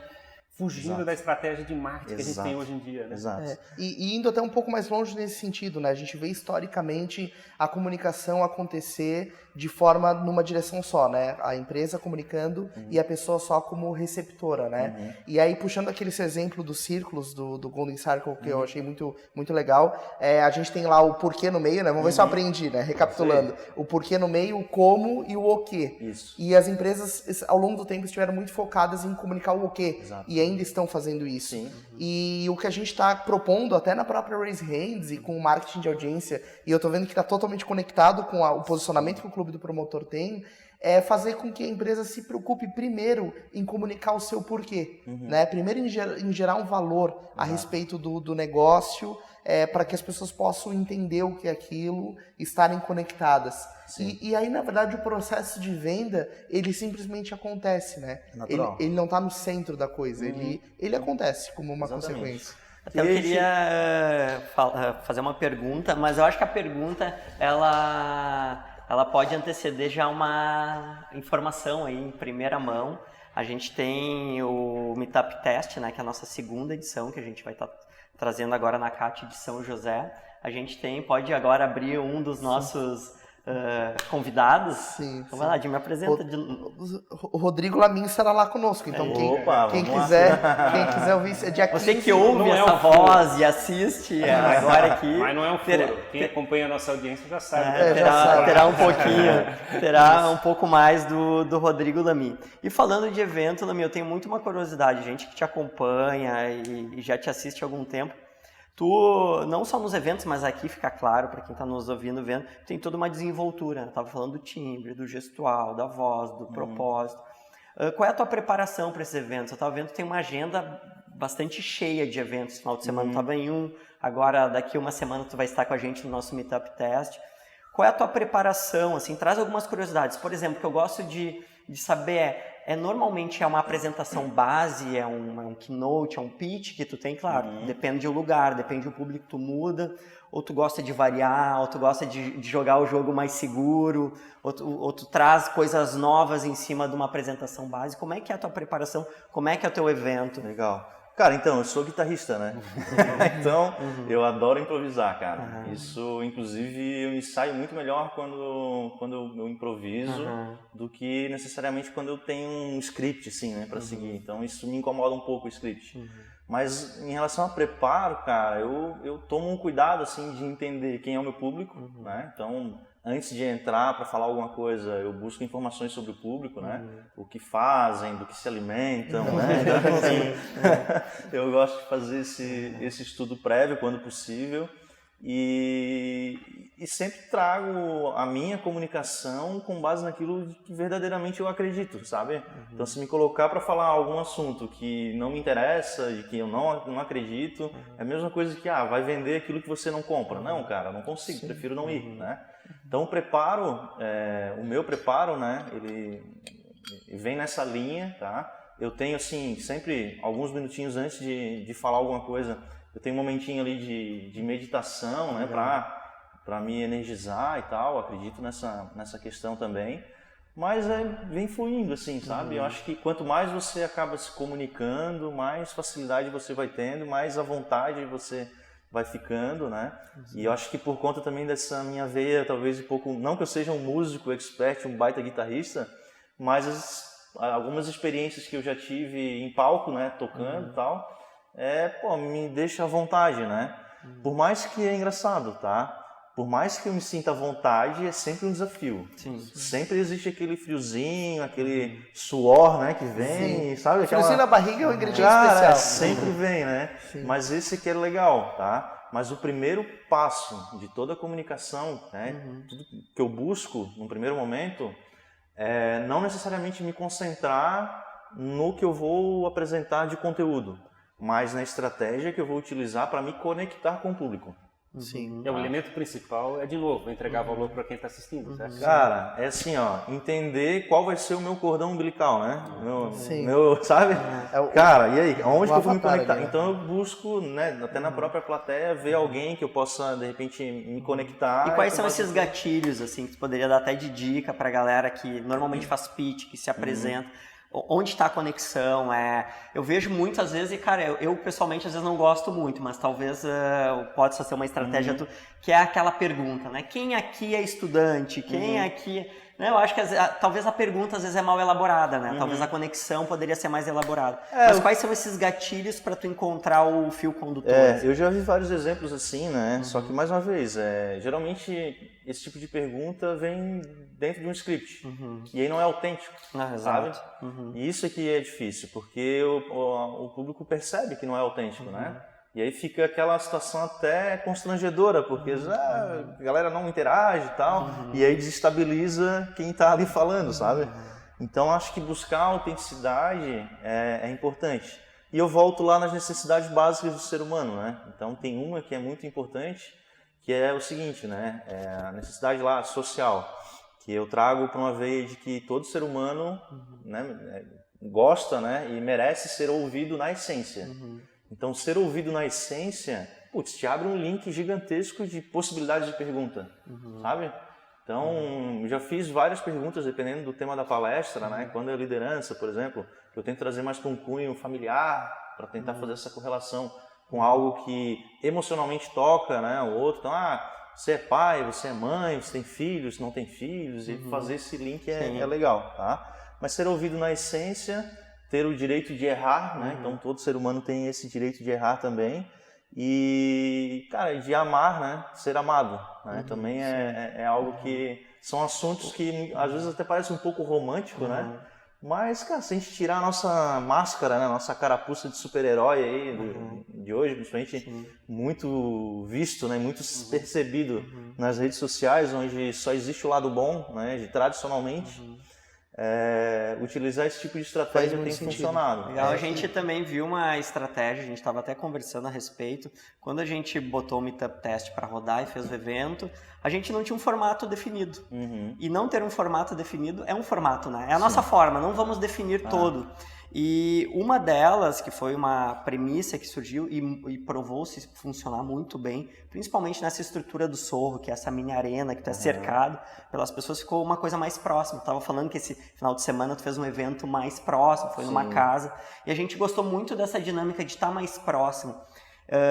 fugindo da estratégia de marketing que a gente tem hoje em dia, né? Exato. E indo até um pouco mais longe nesse sentido, né? A gente vê historicamente a comunicação acontecer de forma numa direção só, né? A empresa comunicando e a pessoa só como receptora, né? E aí, puxando aquele seu exemplo dos círculos do Golden Circle, que eu achei muito, muito legal, a gente tem lá o porquê no meio, né? Vamos ver se eu aprendi, né? Recapitulando. O porquê no meio, o como e o quê. Isso. E as empresas, ao longo do tempo, estiveram muito focadas em comunicar o quê. Exato. E ainda estão fazendo isso. Sim. E o que a gente está propondo, até na própria Raise Hands e com o marketing de audiência, e eu estou vendo que está totalmente conectado com o posicionamento que o Clube do Promotor tem, é fazer com que a empresa se preocupe primeiro em comunicar o seu porquê. Né? Primeiro em gerar um valor a respeito do negócio, para que as pessoas possam entender o que é aquilo, estarem conectadas. E aí, na verdade, o processo de venda, ele simplesmente acontece, né? Ele não está no centro da coisa, ele acontece como uma consequência. Até eu queria fazer uma pergunta, mas eu acho que a pergunta, ela pode anteceder já uma informação aí em primeira mão. A gente tem o Meetup Test, né, que é a nossa segunda edição, que a gente vai estar trazendo agora na CAT de São José. A gente pode agora abrir um dos nossos convidados. Sim. Então vai lá, Jim, me apresenta. O Rodrigo Lamin estará lá conosco, então quem quiser ouvir, é dia 15. Você que ouve essa voz e assiste agora aqui. Mas não é um furo. Quem acompanha a nossa audiência já sabe. Terá um pouco mais do Rodrigo Lamin. E falando de evento, Lamin, eu tenho muito uma curiosidade, gente que te acompanha e já te assiste há algum tempo. Tu, não só nos eventos, mas aqui fica claro, para quem está nos ouvindo, vendo, tem toda uma desenvoltura. Eu estava falando do timbre, do gestual, da voz, do propósito. Qual é a tua preparação para esses eventos? Eu estava vendo que tem uma agenda bastante cheia de eventos. Final de semana tu estava em um, agora daqui uma semana tu vai estar com a gente no nosso Meetup Test. Qual é a tua preparação? Assim, traz algumas curiosidades. Por exemplo, que eu gosto de saber normalmente é uma apresentação base, é um keynote, é um pitch que tu tem, claro, depende do lugar, depende do público que tu muda, ou tu gosta de variar, ou tu gosta de jogar o jogo mais seguro, ou tu traz coisas novas em cima de uma apresentação base. Como é que é a tua preparação? Como é que é o teu evento? Legal. Cara, então, eu sou guitarrista, né? Então, eu adoro improvisar, cara. Isso, inclusive, eu me saio muito melhor quando eu improviso do que necessariamente quando eu tenho um script, assim, né, pra seguir. Então, isso me incomoda um pouco, o script. Mas, em relação a preparo, cara, eu tomo um cuidado, assim, de entender quem é o meu público, né? Então, antes de entrar para falar alguma coisa, eu busco informações sobre o público, né? O que fazem, do que se alimentam, né? Então, assim, eu gosto de fazer esse estudo prévio quando possível e sempre trago a minha comunicação com base naquilo que verdadeiramente eu acredito, sabe? Então, se me colocar para falar algum assunto que não me interessa, de que eu não acredito, é a mesma coisa que, vai vender aquilo que você não compra. Não, cara, não consigo, prefiro não ir, né? Então, o meu preparo, né, ele vem nessa linha, tá? Eu tenho, assim, sempre alguns minutinhos antes de falar alguma coisa, eu tenho um momentinho ali de meditação, né, para me energizar e tal, acredito nessa questão também, mas vem fluindo, assim, sabe? Eu acho que quanto mais você acaba se comunicando, mais facilidade você vai tendo, mais à vontade você vai ficando, né? E eu acho que por conta também dessa minha veia, talvez um pouco, não que eu seja um músico expert, um baita guitarrista, mas algumas experiências que eu já tive em palco, né, tocando e tal, me deixa à vontade, né? Por mais que é engraçado, tá? Por mais que eu me sinta à vontade, é sempre um desafio. Sempre existe aquele friozinho, aquele suor, né, que vem, sabe? Friozinho na barriga é um ingrediente especial. Sempre vem, né? Mas esse aqui é legal, tá? Mas o primeiro passo de toda a comunicação, né, tudo que eu busco no primeiro momento, é não necessariamente me concentrar no que eu vou apresentar de conteúdo, mas na estratégia que eu vou utilizar para me conectar com o público. Sim. O elemento principal é, de novo, entregar valor para quem está assistindo, certo? Cara, é assim, entender qual vai ser o meu cordão umbilical, né? Meu, sabe? Cara, e aí, aonde que eu vou me conectar? Ali, né? Então eu busco, né, até na própria plateia, ver alguém que eu possa, de repente, me conectar. E quais são esses gatilhos, assim, que tu poderia dar até de dica pra galera que normalmente faz pitch, que se apresenta? Onde está a conexão? Eu vejo muitas vezes, e cara, eu pessoalmente às vezes não gosto muito, mas talvez pode ser uma estratégia que é aquela pergunta, né? Quem aqui é estudante? Quem aqui... Né? Eu acho que talvez a pergunta às vezes é mal elaborada, né? Talvez a conexão poderia ser mais elaborada. Mas quais são esses gatilhos para tu encontrar o fio condutor? Eu já vi vários exemplos assim, né? Só que, mais uma vez, geralmente esse tipo de pergunta vem dentro de um script. E aí não é autêntico, sabe? E isso aqui é difícil, porque o público percebe que não é autêntico, né? E aí fica aquela situação até constrangedora, porque a galera não interage e tal, e aí desestabiliza quem está ali falando, sabe? Então acho que buscar autenticidade é importante. E eu volto lá nas necessidades básicas do ser humano, né? Então tem uma que é muito importante, que é o seguinte, né? A necessidade lá social, que eu trago para uma veia de que todo ser humano, né, gosta, né, e merece ser ouvido na essência. Então, ser ouvido na essência, te abre um link gigantesco de possibilidades de pergunta, sabe? Então, já fiz várias perguntas, dependendo do tema da palestra, né? Quando é liderança, por exemplo, eu tento trazer mais para um cunho familiar, para tentar fazer essa correlação com algo que emocionalmente toca, né, o outro. Então, você é pai, você é mãe, você tem filhos, não tem filhos, e fazer esse link é legal, tá? Mas ser ouvido na essência... ter o direito de errar, né? Então todo ser humano tem esse direito de errar também. E, cara, de amar, né? Ser amado, né? Também é algo que... São assuntos que às vezes até parecem um pouco romântico, né? Mas, cara, se a gente tirar a nossa máscara, né? Nossa carapuça de super-herói aí de hoje, principalmente muito visto, né? Muito percebido nas redes sociais, onde só existe o lado bom, né? Tradicionalmente... utilizar esse tipo de estratégia tem funcionado. Legal, a gente também viu uma estratégia, a gente estava até conversando a respeito, quando a gente botou o Meetup Test para rodar e fez o evento, a gente não tinha um formato definido. E não ter um formato definido é um formato, né? É a nossa forma, não vamos definir todo. E uma delas, que foi uma premissa que surgiu e provou-se funcionar muito bem, principalmente nessa estrutura do Sorro, que é essa mini arena, que tu é cercado pelas pessoas, ficou uma coisa mais próxima. Tu tava falando que esse final de semana tu fez um evento mais próximo, foi numa casa, e a gente gostou muito dessa dinâmica de estar mais próximo.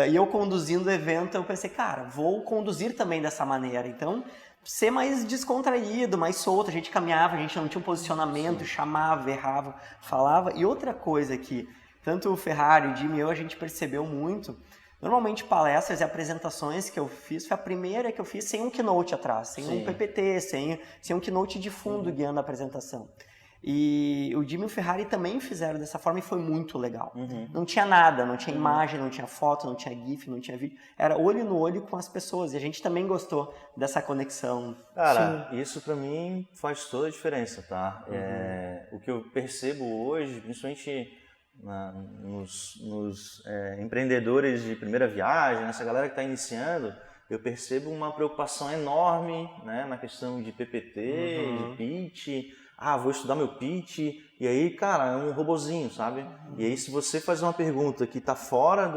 E eu conduzindo o evento, eu pensei, cara, vou conduzir também dessa maneira. Então, ser mais descontraído, mais solto, a gente caminhava, a gente não tinha um posicionamento, chamava, errava, falava. E outra coisa que tanto o Ferrari, o Jimmy e eu, a gente percebeu muito, normalmente palestras e apresentações que eu fiz, foi a primeira que eu fiz sem um keynote atrás, sem um PPT, sem um keynote de fundo guiando a apresentação. E o Jimmy e o Ferrari também fizeram dessa forma e foi muito legal. Não tinha nada, não tinha imagem, não tinha foto, não tinha GIF, não tinha vídeo. Era olho no olho com as pessoas e a gente também gostou dessa conexão. Cara, isso pra mim faz toda a diferença, tá? O que eu percebo hoje, principalmente nos empreendedores de primeira viagem, nessa galera que está iniciando, eu percebo uma preocupação enorme, né, na questão de PPT, de pitch. Vou estudar meu pitch, e aí, cara, é um robozinho, sabe? E aí, se você faz uma pergunta que tá fora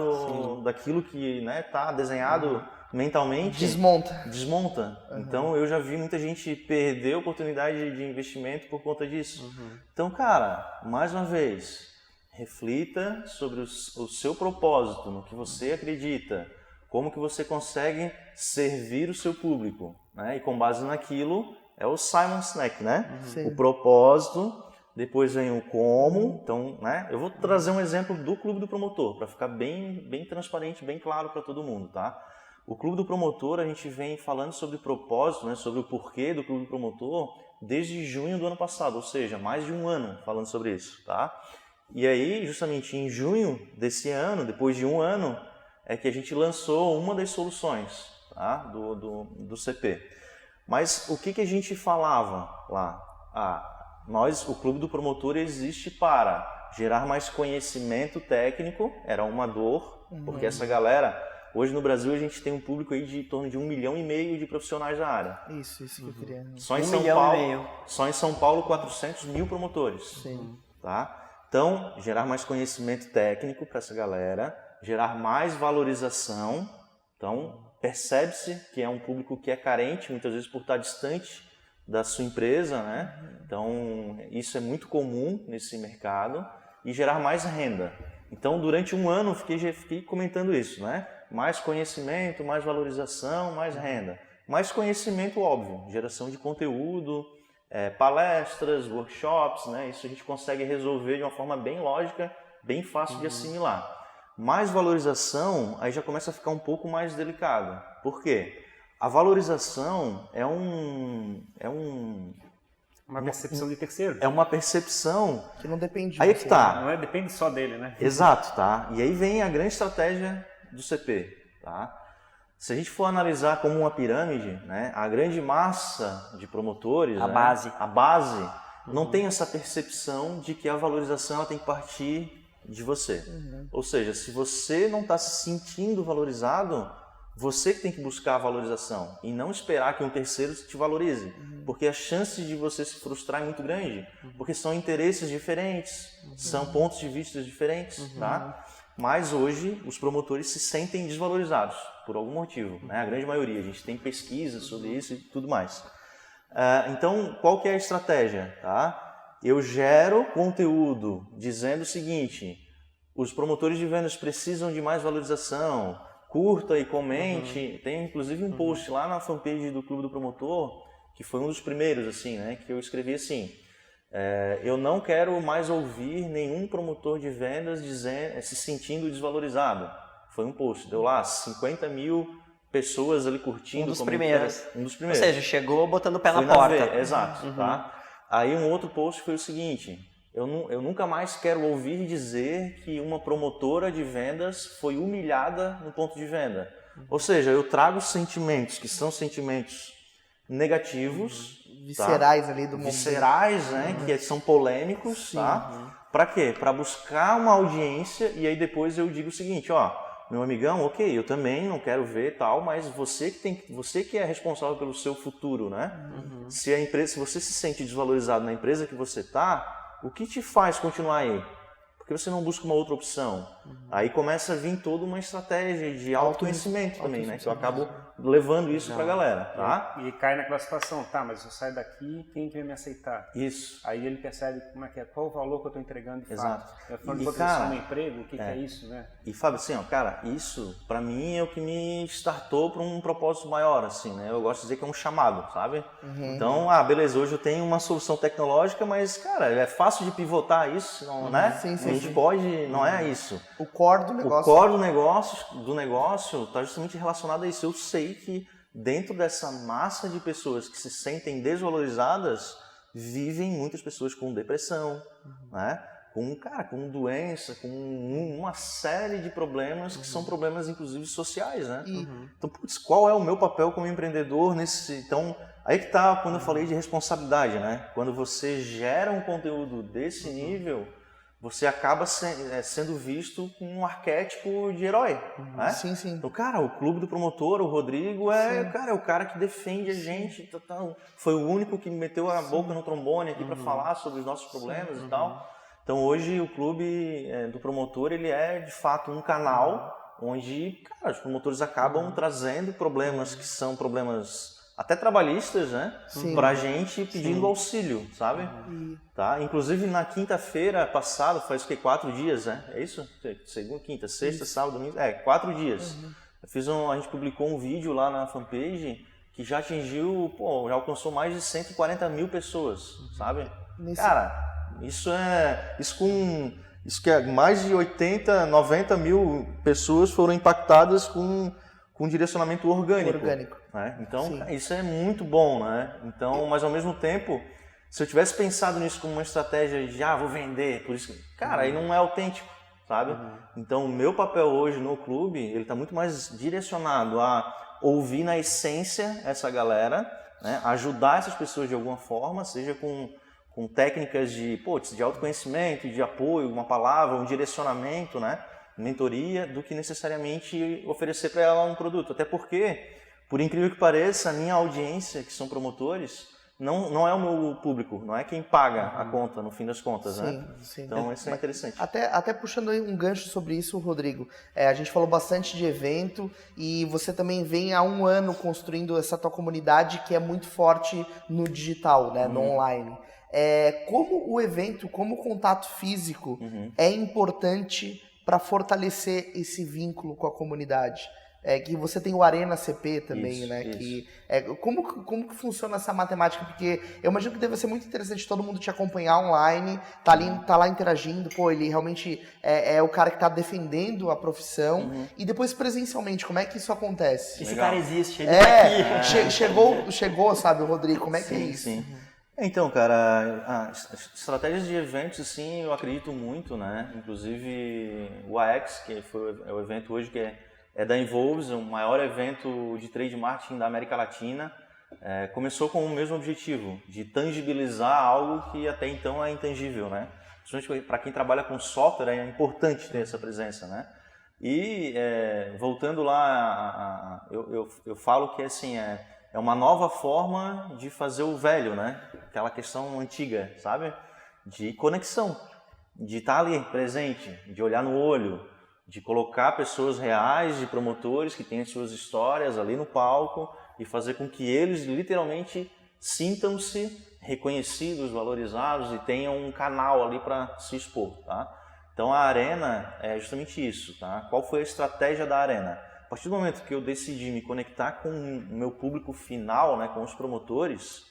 daquilo que, né, tá desenhado mentalmente... Desmonta. Então, eu já vi muita gente perder a oportunidade de investimento por conta disso. Então, cara, mais uma vez, reflita sobre o seu propósito, no que você acredita, como que você consegue servir o seu público, né? E com base naquilo... É o Simon Sinek, né? O propósito, depois vem o como. Então, né? Eu vou trazer um exemplo do Clube do Promotor, para ficar bem transparente, bem claro para todo mundo, tá? O Clube do Promotor, a gente vem falando sobre propósito, né? Sobre o porquê do Clube do Promotor, desde junho do ano passado, ou seja, mais de um ano falando sobre isso, tá? E aí, justamente em junho desse ano, depois de um ano, é que a gente lançou uma das soluções, tá? do CP. Mas o que a gente falava lá? O Clube do Promotor existe para gerar mais conhecimento técnico, era uma dor, porque essa galera, hoje no Brasil a gente tem um público aí de em torno de 1,5 milhão de profissionais da área. Isso que eu queria. Só em São Paulo, 400 mil promotores. Sim. Tá? Então, gerar mais conhecimento técnico para essa galera, gerar mais valorização. Então, percebe-se que é um público que é carente, muitas vezes por estar distante da sua empresa, né? Então, isso é muito comum nesse mercado. E gerar mais renda. Então, durante um ano, fiquei comentando isso, né? Mais conhecimento, mais valorização, mais renda. Mais conhecimento, óbvio, geração de conteúdo, palestras, workshops, né? Isso a gente consegue resolver de uma forma bem lógica, bem fácil de assimilar. Mais valorização, aí já começa a ficar um pouco mais delicado. Por quê? A valorização é uma percepção de terceiro. É uma percepção... Que não depende de aí que tá. Não depende só dele, né? Exato, tá? E aí vem a grande estratégia do CP, tá? Se a gente for analisar como uma pirâmide, né, a grande massa de promotores... A base não tem essa percepção de que a valorização ela tem que partir de você. Ou seja, se você não está se sentindo valorizado, você que tem que buscar a valorização e não esperar que um terceiro te valorize, porque a chance de você se frustrar é muito grande, porque são interesses diferentes, são pontos de vista diferentes, tá? Mas hoje os promotores se sentem desvalorizados por algum motivo, né? A grande maioria, a gente tem pesquisas sobre isso e tudo mais. Então, qual que é a estratégia, tá? Eu gero conteúdo dizendo o seguinte: os promotores de vendas precisam de mais valorização, curta e comente. Tem inclusive um post lá na fanpage do Clube do Promotor, que foi um dos primeiros, assim, né, que eu escrevi assim: eu não quero mais ouvir nenhum promotor de vendas se sentindo desvalorizado. Foi um post, deu lá 50 mil pessoas ali curtindo. Um dos primeiros. Um dos primeiros. Ou seja, chegou botando o pé na porta. Exato, tá? Aí um outro post foi o seguinte: eu nunca mais quero ouvir dizer que uma promotora de vendas foi humilhada no ponto de venda. Ou seja, eu trago sentimentos que são sentimentos negativos, viscerais ali do momento. Viscerais, né? Que são polêmicos, tá? Pra quê? Pra buscar uma audiência e aí depois eu digo o seguinte, ó, meu amigão, ok, eu também não quero ver tal, mas você que é responsável pelo seu futuro, né? Se você se sente desvalorizado na empresa que você tá, o que te faz continuar aí? Porque você não busca uma outra opção? Aí começa a vir toda uma estratégia de autoconhecimento também, né? Que eu acabo levando isso pra galera, tá? E cai naquela situação, tá, mas se eu sair daqui, quem que vai me aceitar? Isso. Aí ele percebe como é que é, qual o valor que eu estou entregando de Exato. fato. Eu falando de E, proteção cara, no emprego, o que é isso, né? E Fábio, assim, ó, cara, isso pra mim é o que me startou pra um propósito maior, assim, né? Eu gosto de dizer que é um chamado, sabe? Então, beleza, hoje eu tenho uma solução tecnológica, mas, cara, é fácil de pivotar isso, não, né? Sim, a gente pode, não é isso. O core do negócio. O core do negócio tá justamente relacionado a isso. Eu sei que dentro dessa massa de pessoas que se sentem desvalorizadas, vivem muitas pessoas com depressão, né? Com doença, com uma série de problemas que são problemas, inclusive, sociais, né? Então, putz, qual é o meu papel como empreendedor nesse... Então, aí que tá quando eu falei de responsabilidade, né? Quando você gera um conteúdo desse nível, você acaba sendo visto com um arquétipo de herói, né? Sim, sim. Então, cara, o Clube do Promotor, o Rodrigo, é o cara que defende a gente. Foi o único que meteu a boca no trombone aqui para falar sobre os nossos problemas e tal. Então, hoje, o Clube do Promotor, ele é, de fato, um canal onde, cara, os promotores acabam trazendo problemas que são problemas até trabalhistas, né? Pra gente pedindo auxílio, sabe? Tá? Inclusive, na quinta-feira passada, faz o quê? 4 dias, né? É isso? Segunda, quinta, sexta, sábado, domingo? 4 dias. A gente publicou um vídeo lá na fanpage que já atingiu, já alcançou mais de 140 mil pessoas, sabe? Cara... Isso que é mais de 80, 90 mil pessoas foram impactadas com direcionamento orgânico. Né? Então, cara, isso é muito bom, né? Então, mas ao mesmo tempo, se eu tivesse pensado nisso como uma estratégia de, vou vender, por isso que, cara, aí não é autêntico, sabe? Então, o meu papel hoje no clube, ele está muito mais direcionado a ouvir na essência essa galera, né? Ajudar essas pessoas de alguma forma, seja com técnicas de autoconhecimento, de apoio, uma palavra, um direcionamento, né? Mentoria, do que necessariamente oferecer para ela um produto. Até porque, por incrível que pareça, a minha audiência, que são promotores, não é o meu público, não é quem paga a conta, no fim das contas, né? Sim. Então, isso é interessante. Até puxando aí um gancho sobre isso, Rodrigo, a gente falou bastante de evento e você também vem há 1 ano construindo essa tua comunidade que é muito forte no digital, né? No online. Como o evento, como o contato físico é importante para fortalecer esse vínculo com a comunidade. Que você tem o Arena CP também, né? Isso. Como que funciona essa matemática? Porque eu imagino que deve ser muito interessante todo mundo te acompanhar online, tá lá interagindo, ele realmente é o cara que tá defendendo a profissão. E depois presencialmente, como é que isso acontece? Esse cara existe, ele tá aqui. Chegou, sabe, o Rodrigo, como é que é isso? Sim. Então, cara, as estratégias de eventos, assim, eu acredito muito, né? Inclusive o AX, que é o evento hoje que é da Involves, o maior evento de trade marketing da América Latina, começou com o mesmo objetivo, de tangibilizar algo que até então é intangível, né? Principalmente para quem trabalha com software, é importante ter essa presença, né? E, voltando lá, eu falo que, assim, é uma nova forma de fazer o velho, né? Aquela questão antiga, sabe? De conexão, de estar ali presente, de olhar no olho, de colocar pessoas reais, de promotores que têm suas histórias ali no palco e fazer com que eles literalmente sintam-se reconhecidos, valorizados e tenham um canal ali para se expor, tá? Então a Arena é justamente isso, tá? Qual foi a estratégia da Arena? A partir do momento que eu decidi me conectar com o meu público final, né, com os promotores,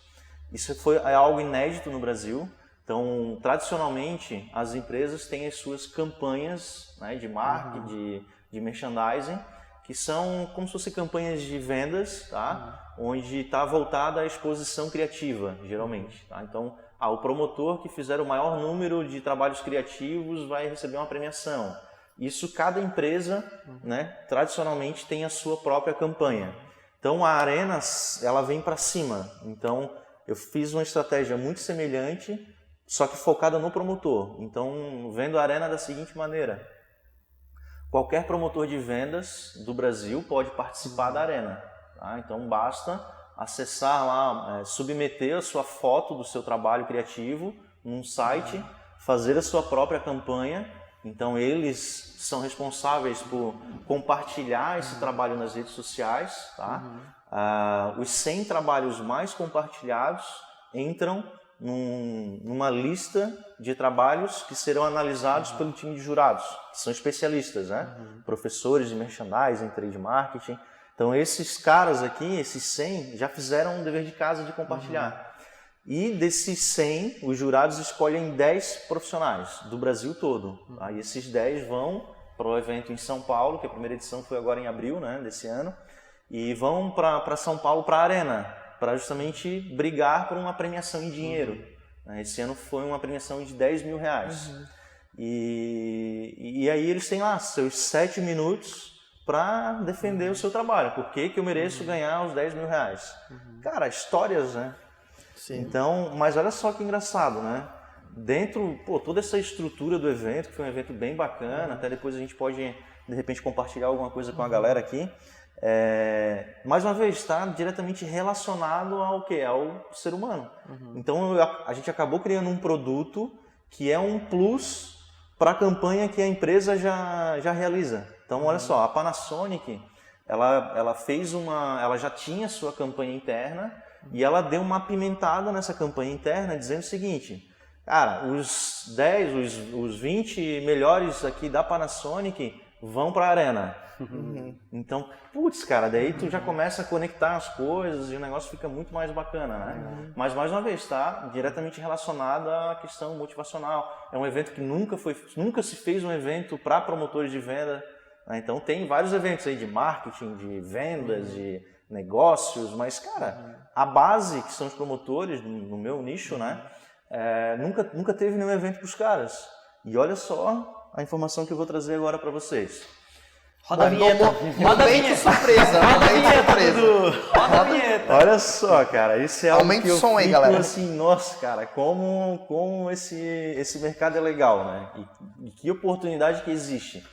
isso é algo inédito no Brasil. Então, tradicionalmente, as empresas têm as suas campanhas, né, de marketing, de merchandising, que são como se fossem campanhas de vendas, tá? Onde está voltada à exposição criativa, geralmente. Tá? Então, o promotor que fizer o maior número de trabalhos criativos vai receber uma premiação. Isso, cada empresa, né, tradicionalmente tem a sua própria campanha. Então a Arena, ela vem para cima. Então eu fiz uma estratégia muito semelhante, só que focada no promotor. Então, vendo a Arena da seguinte maneira: qualquer promotor de vendas do Brasil pode participar da Arena. Tá? Então basta acessar lá, submeter a sua foto do seu trabalho criativo num site, fazer a sua própria campanha. Então eles são responsáveis por compartilhar esse trabalho nas redes sociais. Tá? Os 100 trabalhos mais compartilhados entram numa lista de trabalhos que serão analisados pelo time de jurados, que são especialistas, né? Professores de merchandising, trade marketing. Então esses caras aqui, esses 100, já fizeram um dever de casa de compartilhar. E desses 100, os jurados escolhem 10 profissionais do Brasil todo. Aí esses 10 vão para o evento em São Paulo, que a primeira edição foi agora em abril, né, desse ano, e vão para São Paulo, para a Arena, para justamente brigar por uma premiação em dinheiro. Esse ano foi uma premiação de R$10 mil. E aí eles têm lá seus 7 minutos para defender o seu trabalho. Por que eu mereço ganhar os R$10 mil? Cara, histórias, né? Sim. Então, mas olha só que engraçado, né? Dentro, toda essa estrutura do evento, que foi um evento bem bacana, até depois a gente pode, de repente, compartilhar alguma coisa com a galera aqui. Mais uma vez, está diretamente relacionado ao quê? Ao ser humano. Então, a gente acabou criando um produto que é um plus para a campanha que a empresa já realiza. Então, olha só, a Panasonic, ela já tinha sua campanha interna e ela deu uma apimentada nessa campanha interna, dizendo o seguinte: cara, os 20 melhores aqui da Panasonic vão para a Arena. Então, cara, daí tu já começa a conectar as coisas e o negócio fica muito mais bacana, né? Mas, mais uma vez, está diretamente relacionado à questão motivacional. É um evento que nunca se fez um evento para promotores de venda, né? Então, tem vários eventos aí de marketing, de vendas, de negócios, mas, cara, a base, que são os promotores, no meu nicho, né? Nunca teve nenhum evento para os caras. E olha só a informação que eu vou trazer agora para vocês. Roda a vinheta. Roda a vinheta. Surpresa. Roda a vinheta. Olha só, cara, isso é algo Aumenta que eu o som aí, fico galera. assim, nossa, cara, como esse mercado é legal, né? E que oportunidade que existe.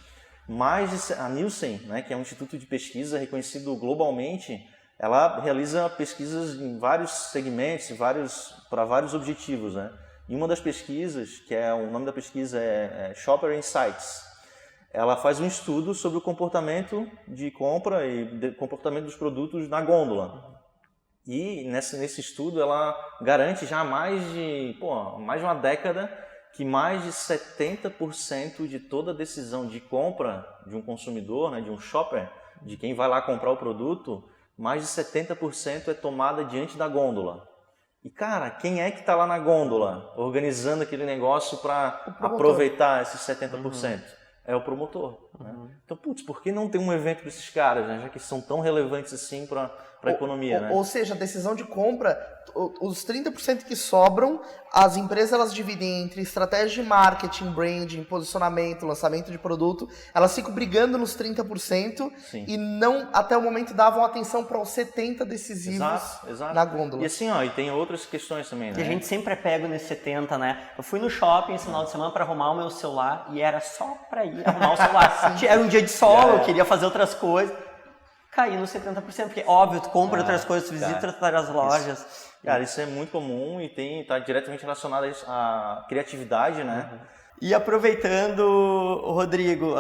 A Nielsen, né, que é um instituto de pesquisa reconhecido globalmente, ela realiza pesquisas em vários segmentos, para vários objetivos, né? E uma das pesquisas, o nome da pesquisa é Shopper Insights, ela faz um estudo sobre o comportamento de compra e comportamento dos produtos na gôndola. E nesse estudo ela garante já há mais de uma década que mais de 70% de toda decisão de compra de um consumidor, né, de um shopper, de quem vai lá comprar o produto, mais de 70% é tomada diante da gôndola. E, cara, quem é que está lá na gôndola organizando aquele negócio para aproveitar esses 70%? É o promotor. Né? Então, por que não ter um evento para esses caras, né? Já que são tão relevantes assim para a economia, né? Ou seja, a decisão de compra, os 30% que sobram, as empresas elas dividem entre estratégia de marketing, branding, posicionamento, lançamento de produto, elas ficam brigando nos 30%. Sim. E não, até o momento, davam atenção para os 70% decisivos exato. na gôndola. E assim, e tem outras questões também, né? E a gente sempre é pego nesse 70%, né? Eu fui no shopping esse final de semana para arrumar o meu celular e era só para ir arrumar o celular. Era um dia de sol, eu queria fazer outras coisas. Caí no 70%, porque óbvio, tu compra outras coisas, tu visita outras lojas. Cara, isso é muito comum e está diretamente relacionado à criatividade, né? E aproveitando, Rodrigo,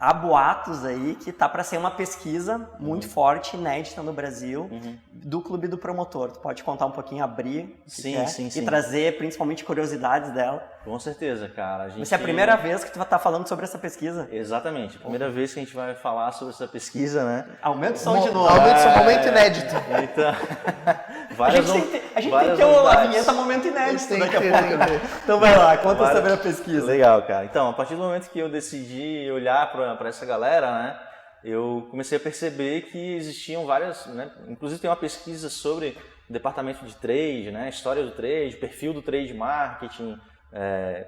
há boatos aí que tá para ser uma pesquisa muito forte, inédita no Brasil, do Clube do Promotor. Tu pode contar um pouquinho, abrir sim. E trazer principalmente curiosidades dela. Com certeza, cara. Essa é a primeira vez que tu vai estar falando sobre essa pesquisa? Exatamente, a primeira vez que a gente vai falar sobre essa pesquisa, né? Aumenta o som de novo. Aumenta o som, momento inédito. Então, a gente tem que ter a vinheta momento inédito daqui a pouco. Então vai lá, conta sobre a pesquisa. Legal, cara. Então, a partir do momento que eu decidi olhar para essa galera, né, eu comecei a perceber que existiam várias, né, inclusive tem uma pesquisa sobre o departamento de trade, né, história do trade, perfil do trade marketing,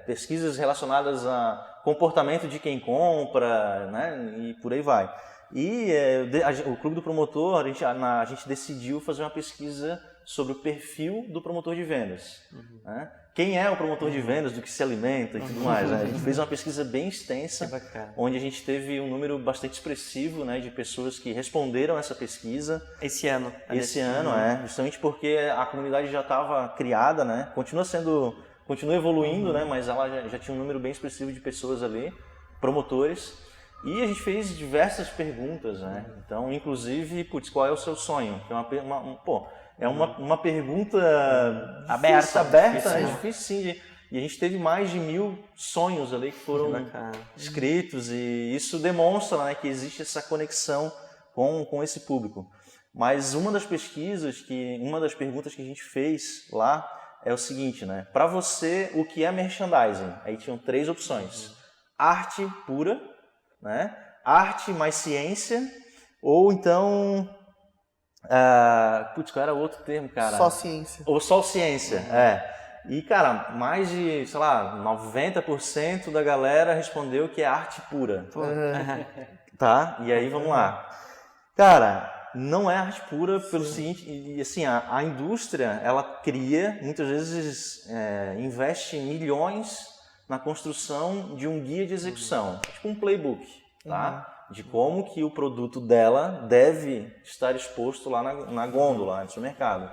pesquisas relacionadas a comportamento de quem compra, né, e por aí vai. E o Clube do Promotor, a gente decidiu fazer uma pesquisa sobre o perfil do promotor de vendas. Né? Quem é o promotor de vendas, do que se alimenta e tudo mais. Né? A gente fez uma pesquisa bem extensa, onde a gente teve um número bastante expressivo, né, de pessoas que responderam essa pesquisa. Esse ano, justamente porque a comunidade já estava criada, né? Continua evoluindo, né? Mas ela já tinha um número bem expressivo de pessoas ali, promotores. E a gente fez diversas perguntas, né? Então, inclusive, qual é o seu sonho? Que é uma pergunta aberta, é difícil sim. E a gente teve mais de 1000 sonhos ali que foram escritos, e isso demonstra, né, que existe essa conexão com esse público. Mas uma das perguntas que a gente fez lá é o seguinte, né? Para você, o que é merchandising? Aí tinham 3 opções: arte pura, né? Arte mais ciência, ou então qual era o outro termo, cara? Só ciência. Ou só ciência, E, cara, mais de, 90% da galera respondeu que é arte pura. Tá? E aí, vamos lá. Cara, não é arte pura pelo seguinte, e assim, a indústria, ela cria, muitas vezes investe milhões na construção de um guia de execução, tipo um playbook, tá? De como que o produto dela deve estar exposto lá na gôndola, no supermercado.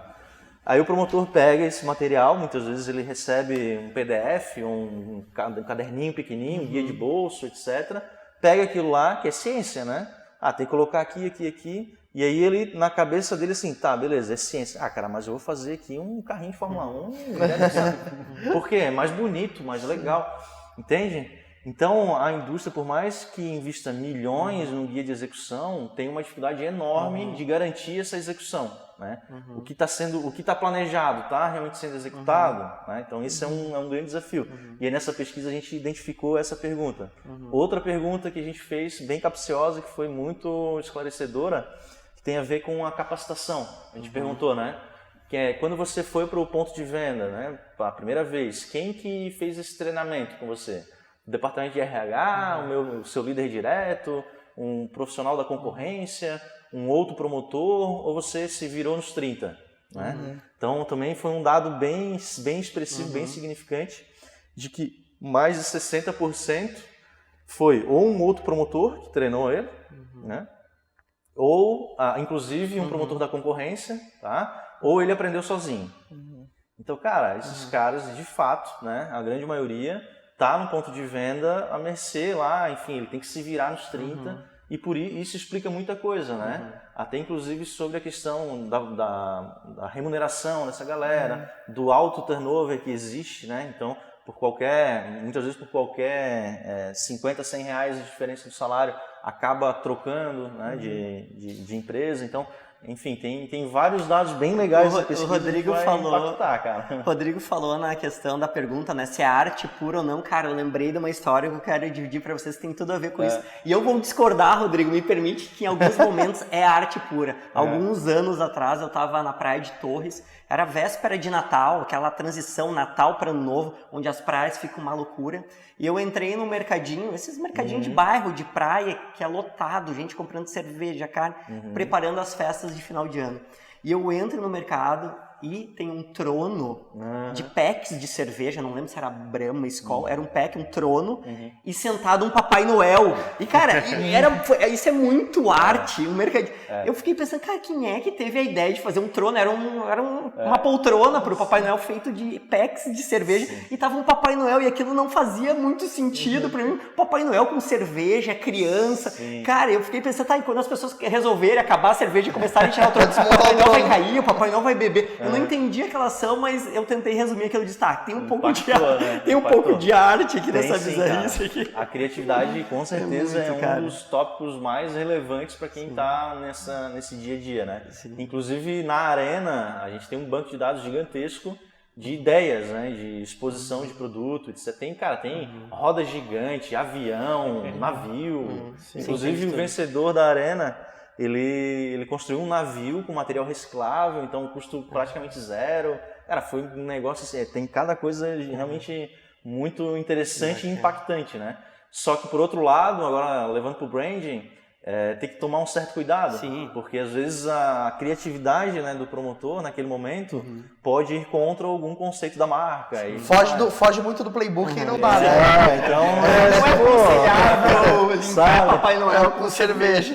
Aí o promotor pega esse material, muitas vezes ele recebe um PDF, um caderninho pequenininho, um guia de bolso, etc. Pega aquilo lá, que é ciência, né? Tem que colocar aqui. E aí ele, na cabeça dele, assim, tá, beleza, é ciência. Cara, mas eu vou fazer aqui um carrinho de Fórmula 1. Por quê? É mais bonito, mais legal. Entende? Então, a indústria, por mais que invista milhões no guia de execução, tem uma dificuldade enorme de garantir essa execução, né? O que está planejado está realmente sendo executado, né? Então, esse é um grande desafio. E aí, nessa pesquisa, a gente identificou essa pergunta. Outra pergunta que a gente fez, bem capciosa, que foi muito esclarecedora, que tem a ver com a capacitação. A gente perguntou, né? Que é quando você foi para o ponto de venda, né? A primeira vez, quem que fez esse treinamento com você? O departamento de RH, o seu líder direto, um profissional da concorrência, um outro promotor, ou você se virou nos 30, né? Então, também foi um dado bem expressivo, bem significante, de que mais de 60% foi ou um outro promotor que treinou ele, né? Ou, inclusive, um promotor da concorrência, tá? Ou ele aprendeu sozinho. Então, cara, esses caras, de fato, né, a grande maioria tá no ponto de venda à mercê lá, enfim, ele tem que se virar nos 30, e por isso explica muita coisa, né? Até inclusive sobre a questão da remuneração dessa galera, do alto turnover que existe, né? Então, muitas vezes por qualquer 50, 100 reais de diferença do salário, acaba trocando, né, de empresa. Então, enfim, tem vários dados bem legais. O Rodrigo falou, cara. Rodrigo falou na questão da pergunta, né, se é arte pura ou não. Cara, eu lembrei de uma história que eu quero dividir para vocês que tem tudo a ver com isso. E eu vou discordar, Rodrigo, me permite, que em alguns momentos é arte pura. Alguns anos atrás eu estava na praia de Torres, era véspera de Natal, aquela transição Natal para Ano Novo, onde as praias ficam uma loucura. E eu entrei no mercadinho, esses mercadinhos de bairro, de praia, que é lotado, gente comprando cerveja, carne, preparando as festas de final de ano. E eu entro no mercado e tem um trono de packs de cerveja, não lembro se era Brahma, Skol, era um pack, um trono, e sentado um Papai Noel. E, cara, isso é muito arte, um mercadinho. Eu fiquei pensando, cara, quem é que teve a ideia de fazer um trono? Era uma poltrona pro Papai Noel feito de packs de cerveja, e tava um Papai Noel, e aquilo não fazia muito sentido pra mim. Papai Noel com cerveja, criança. Cara, eu fiquei pensando, e quando as pessoas resolverem acabar a cerveja e começarem a tirar o trono, o Papai Noel vai cair, o Papai Noel vai beber. Eu não entendi aquela ação, mas eu tentei resumir aquilo de tem um pouco de arte aqui nessa bizarrice aqui. A criatividade, com certeza, é um dos tópicos mais relevantes para quem está nesse dia a dia, né? Inclusive, na Arena, a gente tem um banco de dados gigantesco de ideias, né? De exposição de produto. Você tem roda gigante, avião, navio. Inclusive, o vencedor da Arena, ele construiu um navio com material reciclável, então o custo praticamente zero. Cara, foi um negócio assim, tem cada coisa realmente muito interessante e impactante, né? Só que, por outro lado, agora levando para o branding, tem que tomar um certo cuidado. Sim. Porque às vezes a criatividade, né, do promotor naquele momento pode ir contra algum conceito da marca. E Foge muito do playbook e não dá, né? Então Não é aconselhável limpar sabe? Papai Noel com cerveja.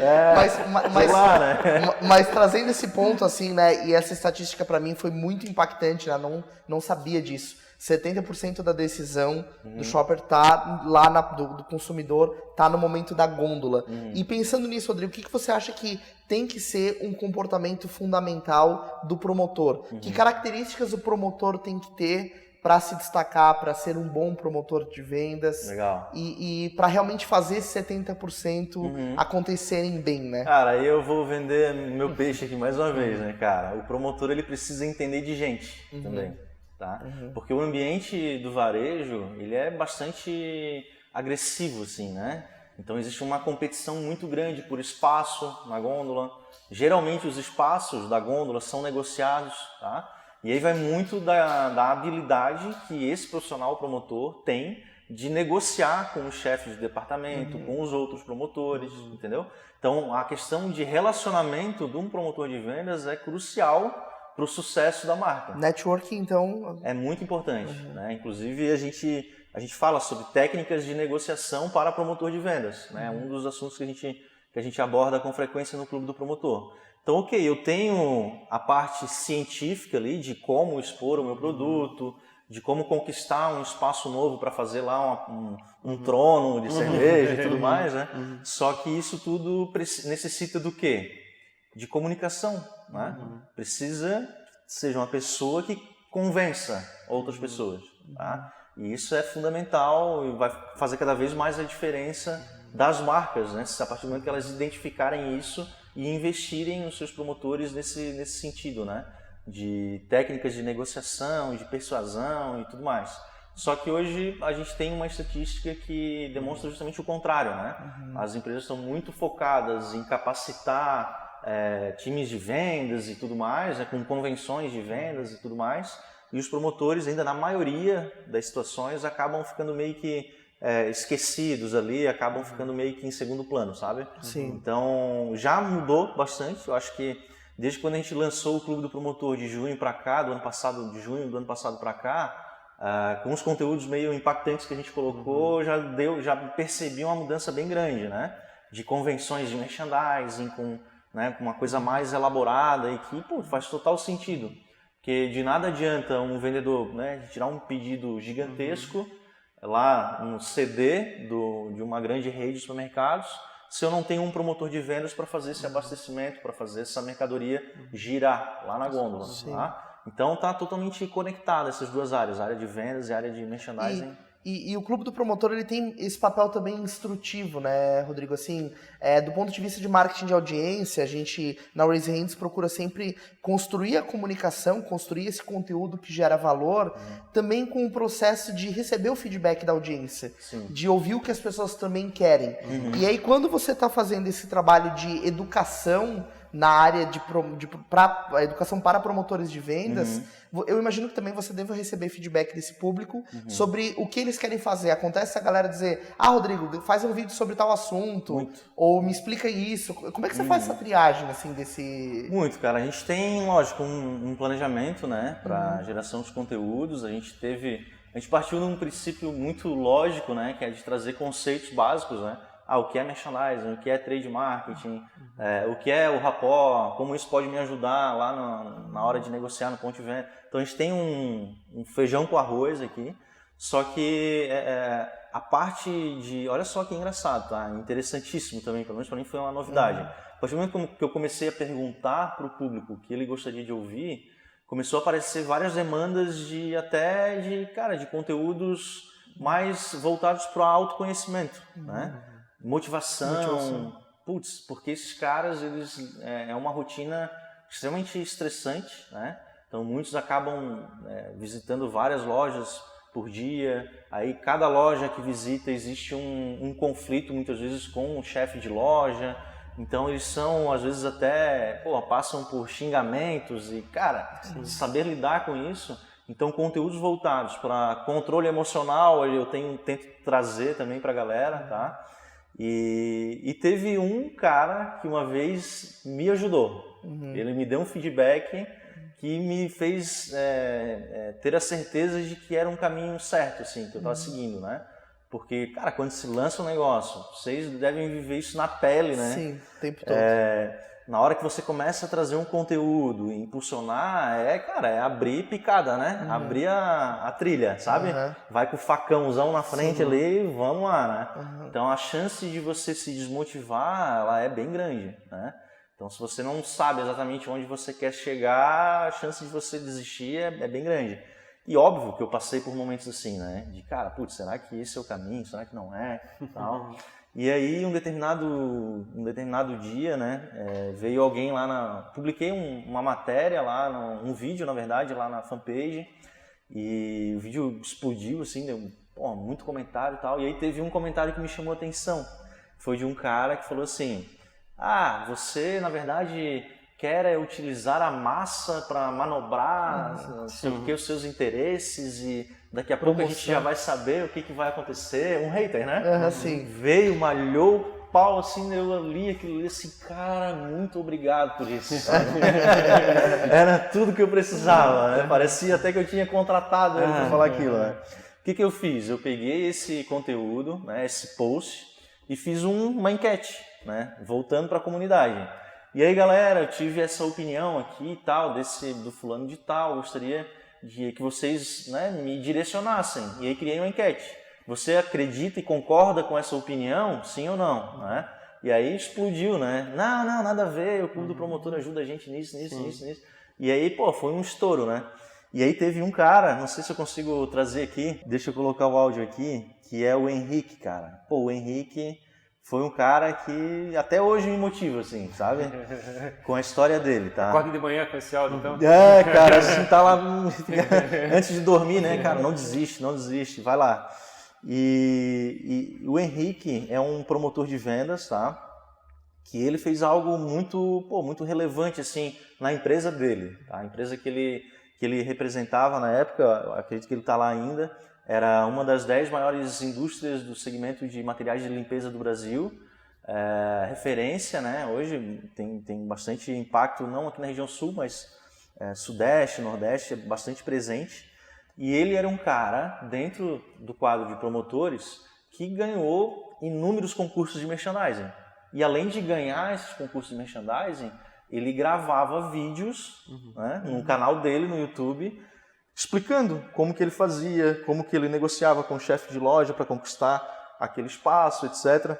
Mas trazendo esse ponto, assim, né? E essa estatística pra mim foi muito impactante, né? Não sabia disso. 70% da decisão do shopper tá lá do consumidor, tá no momento da gôndola. E pensando nisso, Rodrigo, o que você acha que tem que ser um comportamento fundamental do promotor? Que características o promotor tem que ter para se destacar, para ser um bom promotor de vendas? Legal. E para realmente fazer esses 70% acontecerem bem, né? Cara, aí eu vou vender meu peixe aqui mais uma vez, né, cara? O promotor, ele precisa entender de gente também. Tá? Porque o ambiente do varejo, ele é bastante agressivo, assim, né? Então existe uma competição muito grande por espaço na gôndola. Geralmente os espaços da gôndola são negociados, tá? E aí vai muito da habilidade que esse profissional promotor tem de negociar com os chefes de departamento, com os outros promotores, entendeu? Então a questão de relacionamento de um promotor de vendas é crucial para o sucesso da marca. Networking, então... É muito importante, né? Inclusive, a gente fala sobre técnicas de negociação para promotor de vendas, né? Um dos assuntos que a gente aborda com frequência no Clube do Promotor. Então, ok, eu tenho a parte científica ali de como expor o meu produto, de como conquistar um espaço novo para fazer lá um trono de cerveja e tudo mais, né? Só que isso tudo necessita do quê? De comunicação, né? Precisa ser uma pessoa que convença outras pessoas, tá? E isso é fundamental e vai fazer cada vez mais a diferença das marcas, né? A partir do momento que elas identificarem isso e investirem nos seus promotores nesse sentido, né? De técnicas de negociação, de persuasão e tudo mais. Só que hoje a gente tem uma estatística que demonstra justamente o contrário, né? As empresas estão muito focadas em capacitar times de vendas e tudo mais, né, com convenções de vendas e tudo mais, e os promotores ainda na maioria das situações acabam ficando meio que esquecidos ali, acabam ficando meio que em segundo plano, sabe? Sim. Então já mudou bastante, eu acho que desde quando a gente lançou o Clube do Promotor de junho para cá, de junho do ano passado para cá, com os conteúdos meio impactantes que a gente colocou, já percebi uma mudança bem grande, né? De convenções de merchandising, com uma coisa mais elaborada e que faz total sentido. Porque de nada adianta um vendedor, né, tirar um pedido gigantesco lá no CD de uma grande rede de supermercados, se eu não tenho um promotor de vendas para fazer esse abastecimento, para fazer essa mercadoria girar lá na gôndola. Tá? Então está totalmente conectado essas duas áreas, a área de vendas e a área de merchandising. E o Clube do Promotor, ele tem esse papel também instrutivo, né, Rodrigo? Assim, do ponto de vista de marketing de audiência, a gente, na Raise Hands, procura sempre construir a comunicação, construir esse conteúdo que gera valor, também com o processo de receber o feedback da audiência, de ouvir o que as pessoas também querem. E aí, quando você está fazendo esse trabalho de educação na área a educação para promotores de vendas, eu imagino que também você deva receber feedback desse público sobre o que eles querem fazer. Acontece a galera dizer, Rodrigo, faz um vídeo sobre tal assunto, ou me explica isso. Como é que você faz essa triagem, assim, desse... Muito, cara. A gente tem, lógico, um planejamento, né, para geração de conteúdos. A gente partiu num princípio muito lógico, né, que é de trazer conceitos básicos, né? O que é merchandising, o que é trade marketing, o que é o rapport, como isso pode me ajudar lá na hora de negociar no ponto de venda. Então a gente tem um feijão com arroz aqui, só que a parte de... Olha só que engraçado, tá? Interessantíssimo também, pelo menos para mim foi uma novidade. A partir do momento que eu comecei a perguntar para o público o que ele gostaria de ouvir, começou a aparecer várias demandas de conteúdos mais voltados para o autoconhecimento, né? Motivação. Porque esses caras, é uma rotina extremamente estressante, né? Então muitos acabam visitando várias lojas por dia, aí cada loja que visita existe um conflito muitas vezes com o chefe de loja, então eles são às vezes até, passam por xingamentos e, cara, saber lidar com isso. Então conteúdos voltados para controle emocional eu tento trazer também para a galera, tá? E teve um cara que uma vez me ajudou. Ele me deu um feedback que me fez ter a certeza de que era um caminho certo, assim, que eu estava seguindo, né? Porque, cara, quando se lança um negócio, vocês devem viver isso na pele, né? Sim, o tempo todo. Na hora que você começa a trazer um conteúdo e impulsionar, é abrir picada, né? Abrir a trilha, sabe? Vai com o facãozão na frente ali e vamos lá, né? Então a chance de você se desmotivar, ela é bem grande, né? Então se você não sabe exatamente onde você quer chegar, a chance de você desistir é bem grande. E óbvio que eu passei por momentos assim, né? De cara, putz, será que esse é o caminho? Será que não é? Tal. E aí, um determinado dia, né, veio alguém lá publiquei uma matéria lá, um vídeo, na verdade, lá na fanpage, e o vídeo explodiu, assim, deu muito comentário e tal, e aí teve um comentário que me chamou a atenção. Foi de um cara que falou assim, você, na verdade, quer utilizar a massa para manobrar os seus interesses e daqui a pouco a gente já vai saber o que vai acontecer. Um hater, né? Sim. Veio, malhou o pau, assim, eu li aquilo ali, assim, cara, muito obrigado por isso, sabe? Era tudo que eu precisava, né? Parecia até que eu tinha contratado ele para falar aquilo, né? O que eu fiz? Eu peguei esse conteúdo, né, esse post, e fiz uma enquete, né, voltando para a comunidade. E aí, galera, eu tive essa opinião aqui e tal, do fulano de tal, gostaria de que vocês, né, me direcionassem. E aí criei uma enquete. Você acredita e concorda com essa opinião? Sim ou não? Né? E aí explodiu, né? Não, nada a ver, o clube do promotor ajuda a gente nisso. E aí, foi um estouro, né? E aí teve um cara, não sei se eu consigo trazer aqui, deixa eu colocar o áudio aqui, que é o Henrique, cara. O Henrique foi um cara que até hoje me motiva, assim, sabe? Com a história dele, tá? Acorda de manhã com esse áudio, então? Cara, assim, tá lá antes de dormir, né, cara? Não desiste, vai lá. E o Henrique é um promotor de vendas, tá? Que ele fez algo muito relevante, assim, na empresa dele, tá? A empresa que ele representava na época, acredito que ele tá lá ainda, era uma das 10 maiores indústrias do segmento de materiais de limpeza do Brasil, referência, né? Hoje tem bastante impacto, não aqui na região sul, mas sudeste, nordeste, é bastante presente. E ele era um cara, dentro do quadro de promotores, que ganhou inúmeros concursos de merchandising. E além de ganhar esses concursos de merchandising, ele gravava vídeos né, no canal dele, no YouTube, explicando como que ele fazia, como que ele negociava com o chefe de loja para conquistar aquele espaço, etc.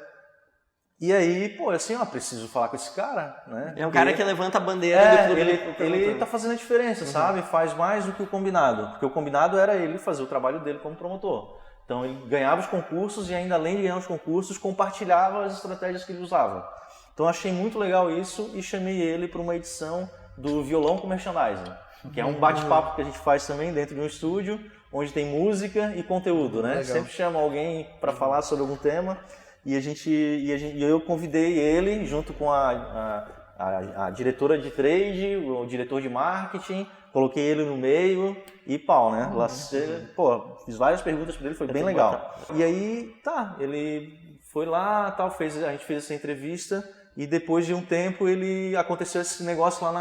E aí, assim, preciso falar com esse cara, né? É um cara que levanta a bandeira do clube. Ele tá fazendo a diferença, sabe? Faz mais do que o combinado, porque o combinado era ele fazer o trabalho dele como promotor. Então ele ganhava os concursos e ainda além de ganhar os concursos, compartilhava as estratégias que ele usava. Então achei muito legal isso e chamei ele para uma edição do Violão com Merchandising, que é um bate-papo que a gente faz também dentro de um estúdio, onde tem música e conteúdo, né? Legal. Sempre chama alguém para falar sobre algum tema e eu convidei ele junto com a diretora de trade, o diretor de marketing, coloquei ele no meio e pau, né? Fiz várias perguntas para ele, foi bem legal. E aí, ele foi lá, a gente fez essa entrevista. E depois de um tempo aconteceu esse negócio lá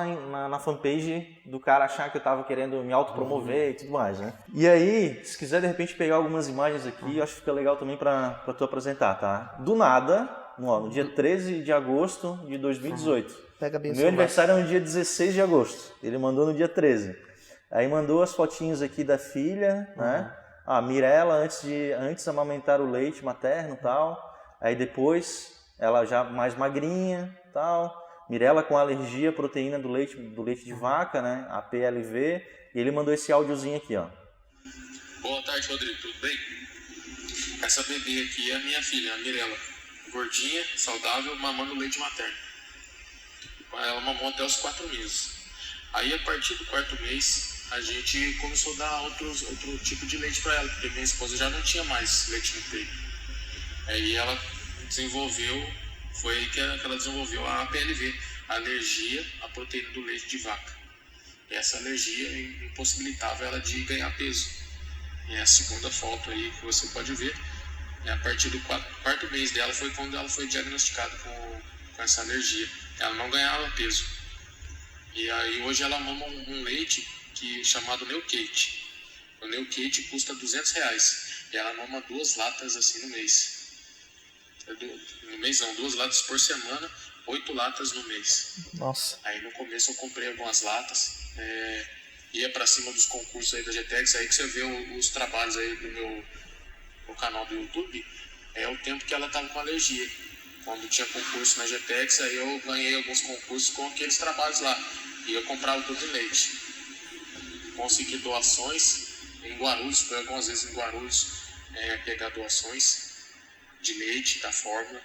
na fanpage do cara achar que eu tava querendo me autopromover e tudo mais, né? E aí, se quiser de repente pegar algumas imagens aqui, eu acho que fica legal também pra tu apresentar, tá? Do nada, no dia 13 de agosto de 2018. Pega bem o Meu celular. aniversário é no dia 16 de agosto. Ele mandou no dia 13. Aí mandou as fotinhos aqui da filha, né? A Mirella antes de amamentar o leite materno e tal. Aí depois ela já mais magrinha, tal. Mirella com alergia à proteína do leite de vaca, né? A PLV. E ele mandou esse áudiozinho aqui, ó. Boa tarde, Rodrigo. Tudo bem? Essa bebê aqui é a minha filha, a Mirella. Gordinha, saudável, mamando leite materno. Ela mamou até os 4 meses. Aí, a partir do 4º mês, a gente começou a dar outro tipo de leite para ela, porque minha esposa já não tinha mais leite no peito. Aí ela foi aí que ela desenvolveu a PLV, a alergia à proteína do leite de vaca. E essa alergia impossibilitava ela de ganhar peso. E a segunda foto aí que você pode ver E a partir do quarto mês dela foi quando ela foi diagnosticada com essa alergia. Ela não ganhava peso. E aí hoje ela mama um leite chamado Neocate. O Neocate custa R$200. E ela mama 2 latas assim no mês. No mês não, 2 latas por semana, 8 latas no mês. Nossa. Aí no começo eu comprei algumas latas, ia pra cima dos concursos aí da GTX, aí que você vê os trabalhos aí do meu canal do YouTube, é o tempo que ela tava com alergia. Quando tinha concurso na GTX, aí eu ganhei alguns concursos com aqueles trabalhos lá. E eu comprava tudo em leite. Consegui doações em Guarulhos, foi algumas vezes em Guarulhos pegar doações de leite, da fórmula.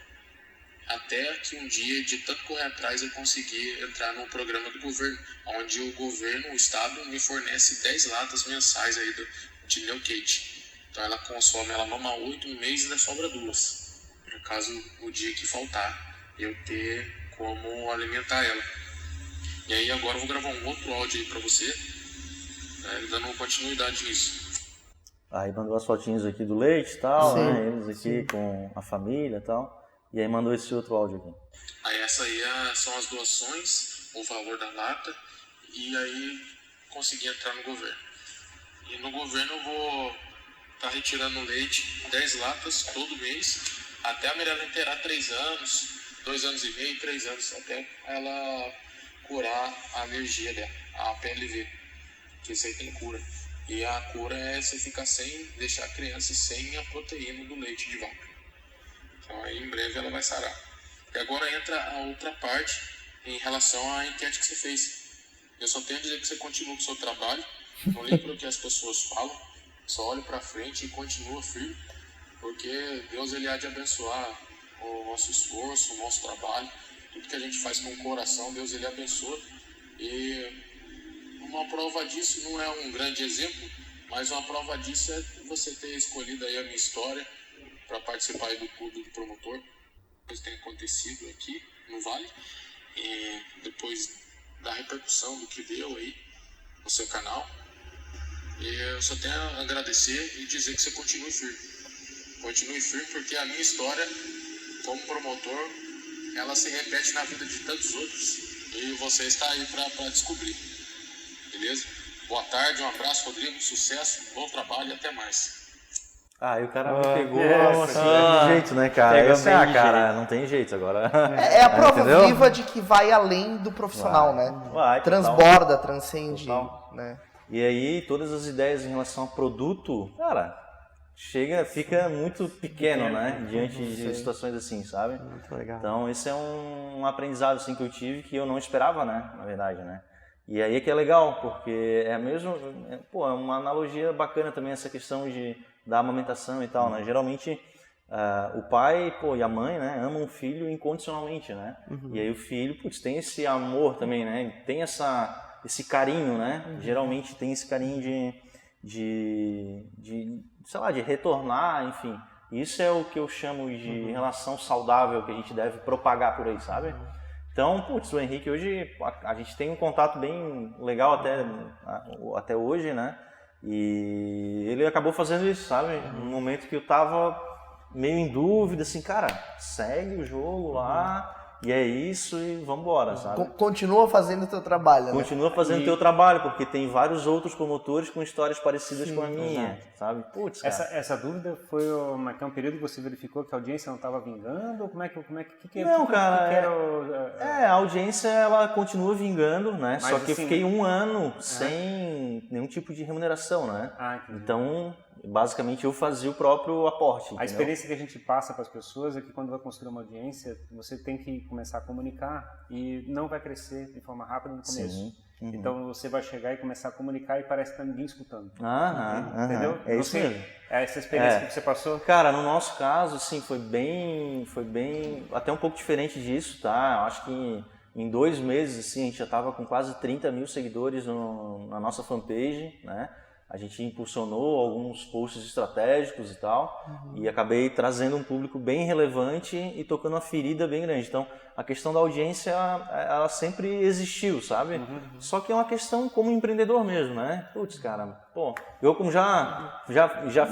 Até que um dia, de tanto correr atrás, eu consegui entrar num programa do governo, onde o governo, o estado, me fornece 10 latas mensais aí de Neocate. Então ela consome, ela mama 8 no mês e ainda sobra 2. Por caso o dia que faltar, eu ter como alimentar ela. E aí agora eu vou gravar um outro áudio aí pra você, dando continuidade nisso. Aí mandou as fotinhas aqui do leite e tal, né? Eles aqui com a família e tal. E aí mandou esse outro áudio aqui. Aí essa aí são as doações, o valor da lata, e aí consegui entrar no governo. E no governo eu vou estar retirando leite, 10 latas todo mês, até a Mirella inteirar 3 anos, 2 anos e meio, 3 anos, até ela curar a alergia dela, a PLV, que isso aí tem cura. E a cura é você ficar deixar a criança sem a proteína do leite de vaca. Então aí em breve ela vai sarar. E agora entra a outra parte em relação à enquete que você fez. Eu só tenho a dizer que você continua com o seu trabalho, não liga para o que as pessoas falam, só olhe para frente e continua firme, porque Deus ele há de abençoar o nosso esforço, o nosso trabalho, tudo que a gente faz com o coração, Deus ele abençoa. E uma prova disso não é um grande exemplo, mas uma prova disso é você ter escolhido aí a minha história para participar aí do clube do promotor. Depois tem acontecido aqui no Vale, e depois da repercussão do que deu aí no seu canal. E eu só tenho a agradecer e dizer que você continue firme. Continue firme, porque a minha história como promotor, ela se repete na vida de tantos outros e você está aí para descobrir. Beleza? Boa tarde, um abraço, Rodrigo, sucesso, bom trabalho e até mais. Ah, e o cara me pegou assim, de jeito, né, cara? Pega bem de cara, não tem jeito agora. É a prova Entendeu? viva de que vai além do profissional, né? Vai, Transborda, transcende, Total. né? E aí, todas as ideias em relação ao produto, cara, fica muito pequeno, né? Diante de situações assim, sabe? Muito legal. Então, esse é um aprendizado assim, que eu tive que eu não esperava, né? Na verdade, né? E aí é que é legal, porque é uma analogia bacana também essa questão da amamentação e tal, né? Geralmente, o pai e a mãe, né, amam o filho incondicionalmente, né? E aí o filho, tem esse amor também, né? Tem esse carinho, né? Geralmente tem esse carinho sei lá, de retornar, enfim. Isso é o que eu chamo de relação saudável que a gente deve propagar por aí, sabe? Então, o Henrique hoje, a gente tem um contato bem legal até hoje, né? E ele acabou fazendo isso, sabe? Num momento que eu tava meio em dúvida, assim, cara, segue o jogo lá, e é isso, e vambora, sabe? Continua fazendo o teu trabalho, né? Continua fazendo o teu trabalho, porque tem vários outros promotores com histórias parecidas com a minha, sabe? Putz, cara. Essa dúvida foi um período que você verificou que a audiência não estava vingando? Ou a audiência ela continua vingando, né? Mas, só que assim, eu fiquei um ano sem nenhum tipo de remuneração, né? Então, basicamente, eu fazia o próprio aporte. A experiência que a gente passa para as pessoas é que quando vai construir uma audiência, você tem que começar a comunicar e não vai crescer de forma rápida no começo. Sim. Então você vai chegar e começar a comunicar e parece que tá ninguém escutando. Entendeu? É isso mesmo. É essa experiência que você passou? Cara, no nosso caso, sim, foi bem até um pouco diferente disso, tá? Eu acho que em 2 meses, assim, a gente já tava com quase 30 mil seguidores na nossa fanpage, né? A gente impulsionou alguns posts estratégicos e tal, e acabei trazendo um público bem relevante e tocando uma ferida bem grande. Então, a questão da audiência, ela sempre existiu, sabe? Só que é uma questão como empreendedor mesmo, né? Putz, cara, pô, eu como já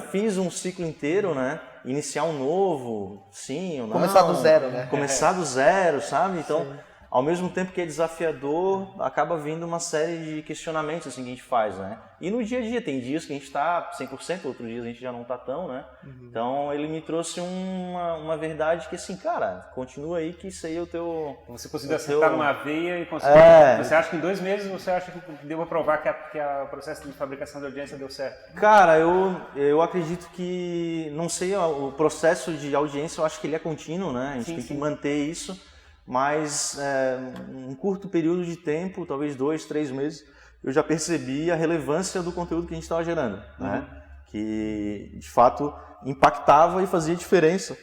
fiz um ciclo inteiro, né? Iniciar um novo, sim ou não. Começar do zero, né? Começar do zero, sabe? Então, ao mesmo tempo que é desafiador, acaba vindo uma série de questionamentos assim, que a gente faz, né? E no dia a dia, tem dias que a gente está 100%, outros dias a gente já não está tão, né? Então ele me trouxe uma verdade que assim, cara, continua aí que isso aí é o teu... Você conseguiu acertar numa veia e conseguiu... Você acha que em 2 meses você acha que deu para provar que o processo de fabricação de audiência deu certo? Cara, eu acredito que, não sei, o processo de audiência eu acho que ele é contínuo, né? A gente tem que manter isso. Mas um curto período de tempo, talvez 2, 3 meses, eu já percebi a relevância do conteúdo que a gente estava gerando, né? Que de fato impactava e fazia diferença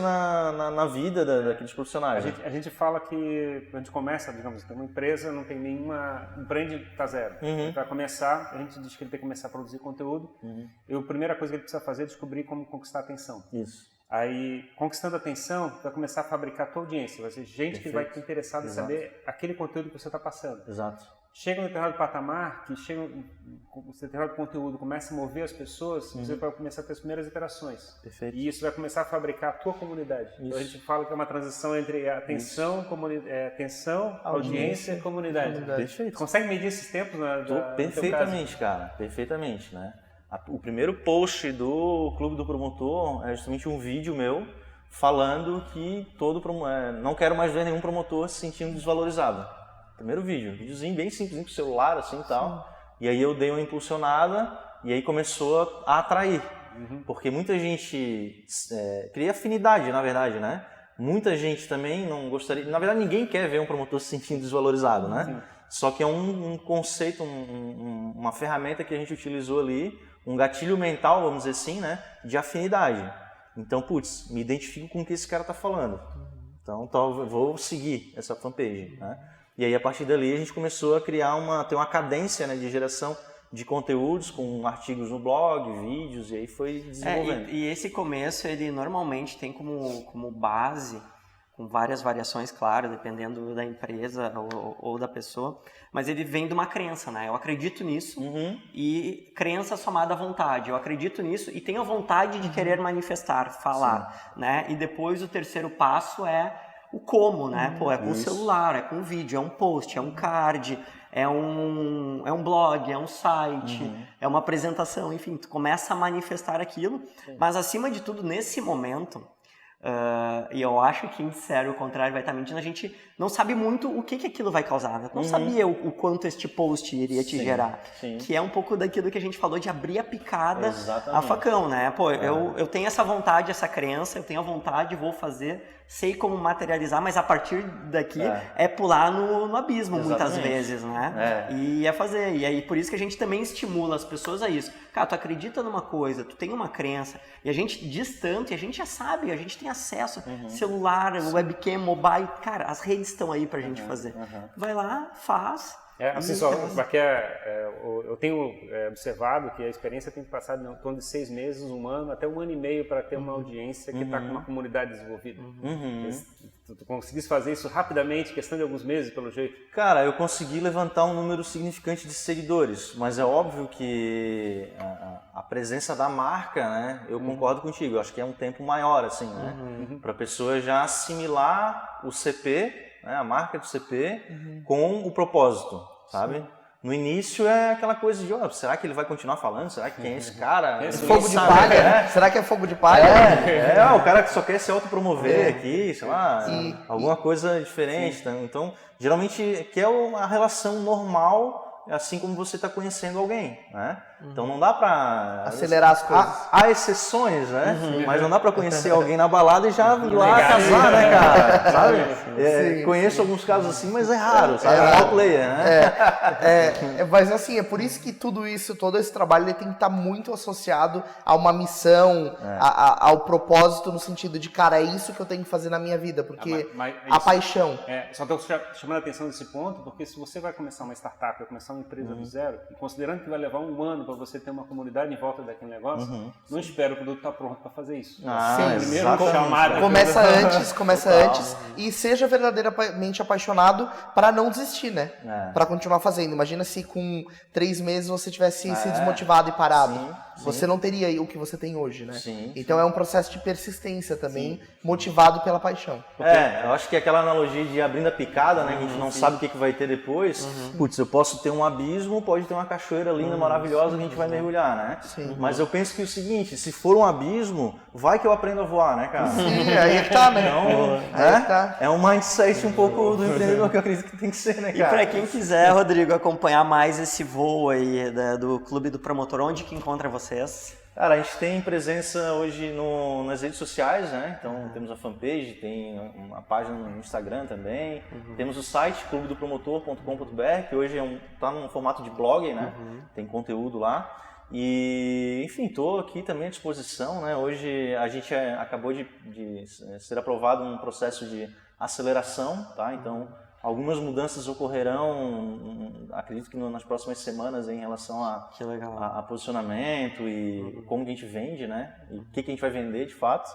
na vida daqueles profissionais. A gente fala que a gente começa, digamos, tem uma empresa, não tem nenhuma, o brand está zero. Para começar, a gente diz que ele tem que começar a produzir conteúdo. E a primeira coisa que ele precisa fazer é descobrir como conquistar a atenção. Isso. Aí, conquistando a atenção, vai começar a fabricar a tua audiência. Vai ser gente que vai estar interessada em saber aquele conteúdo que você está passando. Exato. Chega um determinado patamar, que chega um determinado conteúdo, começa a mover as pessoas, você vai começar a ter as primeiras interações. Perfeito. E isso vai começar a fabricar a tua comunidade. Então a gente fala que é uma transição entre atenção, audiência e comunidade. Perfeito. Consegue medir esses tempos? Perfeitamente, cara. Perfeitamente, né? O primeiro post do Clube do Promotor é justamente um vídeo meu falando que não quero mais ver nenhum promotor se sentindo desvalorizado. Primeiro vídeo, videozinho bem simples, com celular assim e tal. E aí eu dei uma impulsionada e aí começou a atrair. Porque muita gente cria afinidade, na verdade, né? Muita gente também não gostaria... Na verdade, ninguém quer ver um promotor se sentindo desvalorizado, né? Só que é um conceito, uma ferramenta que a gente utilizou ali, um gatilho mental, vamos dizer assim, né, de afinidade. Então, putz, me identifico com o que esse cara está falando. Então, vou seguir essa fanpage, né? E aí, a partir dali, a gente começou a ter uma cadência, né, de geração de conteúdos, com artigos no blog, vídeos, e aí foi desenvolvendo. E esse começo, ele normalmente tem como base, com várias variações, claro, dependendo da empresa ou da pessoa, mas ele vem de uma crença, né? Eu acredito nisso e crença somada à vontade. Eu acredito nisso e tenho a vontade de querer manifestar, falar, né? E depois o terceiro passo é o como, né? Pô, é com o celular, é com o vídeo, é um post, é um card, é um blog, é um site, é uma apresentação, enfim, tu começa a manifestar aquilo, mas acima de tudo, nesse momento... e eu acho que, em sério, o contrário vai estar mentindo. A gente não sabe muito o que aquilo vai causar, né? Não sabia o quanto este post iria te gerar. Que é um pouco daquilo que a gente falou de abrir a picada a facão, né? Pô, eu tenho essa vontade, essa crença, eu tenho a vontade, vou fazer, sei como materializar, mas a partir daqui é pular no abismo muitas vezes, né? E é fazer. E aí, por isso que a gente também estimula as pessoas a isso. Cara, tu acredita numa coisa, tu tem uma crença, e a gente distante, a gente já sabe, a gente tem acesso, celular, webcam, mobile, cara, as redes estão aí pra gente fazer. Vai lá, faz. Assim, só, porque eu tenho observado que a experiência tem que passar em torno de 6 meses, 1 ano, até 1 ano e meio para ter uma audiência que está com uma comunidade desenvolvida. Tu conseguisse fazer isso rapidamente, questão de alguns meses, pelo jeito? Cara, eu consegui levantar um número significante de seguidores, mas é óbvio que a presença da marca, né, eu concordo contigo, eu acho que é um tempo maior, assim, né, para a pessoa já assimilar o CP, né, a marca do CP, com o propósito, sabe? No início é aquela coisa de, será que ele vai continuar falando? Será que quem é esse cara? Fogo de palha? Será que é fogo de palha? O cara que só quer se autopromover aqui, sei lá, alguma coisa diferente. Então, geralmente quer a relação normal, assim como você está conhecendo alguém, né? Então não dá para acelerar as coisas. Há exceções, né? Mas não dá para conhecer alguém na balada e já ir lá casar, né, cara? Sabe? Conheço alguns casos assim, mas é raro, sabe? É raro player, né? Mas assim, é por isso que tudo isso, todo esse trabalho, ele tem que estar muito associado a uma missão, ao propósito, no sentido de, cara, é isso que eu tenho que fazer na minha vida, porque a paixão. Só estou chamando a atenção desse ponto, porque se você vai começar uma startup, vai começar uma empresa do zero, e considerando que vai levar 1 ano para você ter uma comunidade em volta daquele negócio, não espera o produto estar pronto para fazer isso. Sim, Primeiro chamada. Começa antes e seja verdadeiramente apaixonado para não desistir, né? Para continuar fazendo. Imagina se com 3 meses você tivesse se desmotivado e parado. Você não teria o que você tem hoje, né? Então é um processo de persistência também, motivado pela paixão. Eu acho que aquela analogia de abrindo a picada, né? Que a gente não sabe o que vai ter depois. Putz, eu posso ter um abismo, pode ter uma cachoeira linda, maravilhosa que a gente vai mergulhar, né? Mas eu penso que é o seguinte, se for um abismo, vai que eu aprendo a voar, né, cara? Sim, aí é que tá, né? Então, é um mindset um pouco do empreendedor que eu acredito que tem que ser, né, cara? E para quem quiser, Rodrigo, acompanhar mais esse voo aí do Clube do Promotor, onde que encontra vocês? Cara, a gente tem presença hoje nas redes sociais, né? Então temos a fanpage, tem uma página no Instagram também. Temos o site clubedopromotor.com.br, que hoje tá num formato de blog, né? Tem conteúdo lá. E, enfim, estou aqui também à disposição, né? Hoje a gente acabou de ser aprovado um processo de aceleração, tá? Então algumas mudanças ocorrerão, acredito que nas próximas semanas, em relação a posicionamento e como que a gente vende, né? E o que a gente vai vender de fato.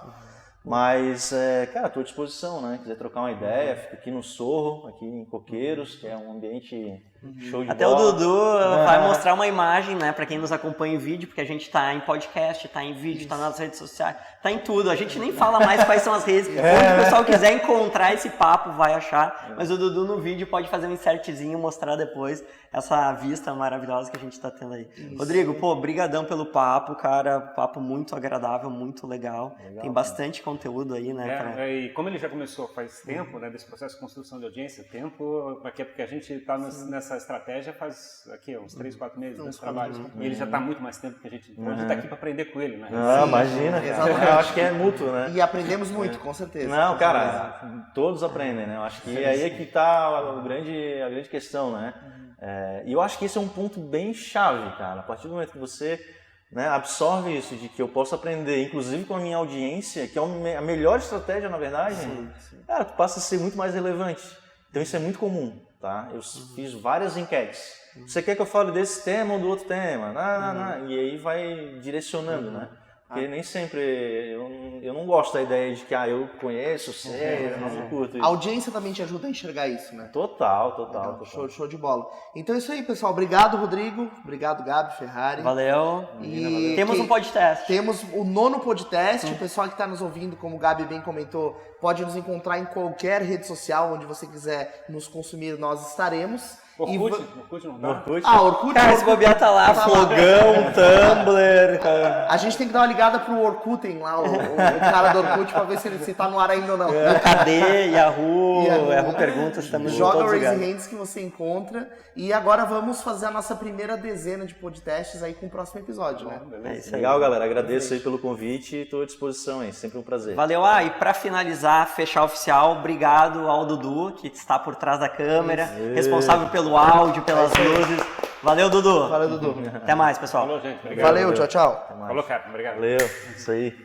Mas, cara, estou à disposição, né? Quiser trocar uma ideia, fico aqui no Sorro, aqui em Coqueiros, que é um ambiente show de Até bola. o Dudu vai mostrar uma imagem, né, para quem nos acompanha em vídeo, porque a gente tá em podcast, tá em vídeo, tá nas redes sociais, tá em tudo. A gente nem fala mais quais são as redes. Onde o pessoal quiser encontrar esse papo, vai achar. Mas o Dudu no vídeo pode fazer um insertzinho, mostrar depois essa vista maravilhosa que a gente tá tendo aí. Rodrigo, pô, brigadão pelo papo, cara. Papo muito agradável, muito legal. Tem bastante conteúdo aí, né? E como ele já começou faz tempo, né, desse processo de construção de audiência, tempo, porque a gente tá nessa estratégia faz aqui uns 3, 4 meses nesse trabalho. E ele já está muito mais tempo que a gente. Então a gente está aqui para aprender com ele, né? Imagina, cara. Eu acho que é mútuo, né? E aprendemos muito, com certeza. Não, cara, todos aprendem, né? Eu acho que aí é que está a grande questão, né? E eu acho que esse é um ponto bem chave, cara. A partir do momento que você, né, absorve isso, de que eu posso aprender, inclusive com a minha audiência, que é a melhor estratégia, na verdade, cara, tu passa a ser muito mais relevante. Então isso é muito comum, tá? Eu fiz várias enquetes. Você quer que eu fale desse tema ou do outro tema? E aí vai direcionando, né? Porque nem sempre, eu não gosto da ideia de que eu conheço, sei, eu não curto isso. A audiência também te ajuda a enxergar isso, né? Total. Show de bola. Então é isso aí, pessoal. Obrigado, Rodrigo. Obrigado, Gabi, Ferrari. Valeu. E temos um podcast. Temos o 9º podcast. O pessoal que está nos ouvindo, como o Gabi bem comentou, pode nos encontrar em qualquer rede social onde você quiser nos consumir, nós estaremos. Orkut não dá? Orkut. Cara, esse bobear tá lá, Flogão, Tumblr. Cara. A gente tem que dar uma ligada pro Orkuten lá, o cara do Orkut, pra ver se tá no ar ainda ou não. Cadê? Yahoo Perguntas, estamos em Joga todos o os Raise lugares. Hands que você encontra. E agora vamos fazer a nossa primeira dezena de podcasts aí com o próximo episódio, né? É isso aí. Legal, galera. Agradeço aí pelo convite e estou à disposição aí. Sempre um prazer. Valeu. E para finalizar, fechar oficial, obrigado ao Dudu, que está por trás da câmera, responsável pelo áudio, pelas luzes. Valeu, Dudu. Valeu, Dudu. Até mais, pessoal. Falou, gente. Obrigado. Valeu, tchau. Falou, cara. Obrigado. Valeu. Isso aí.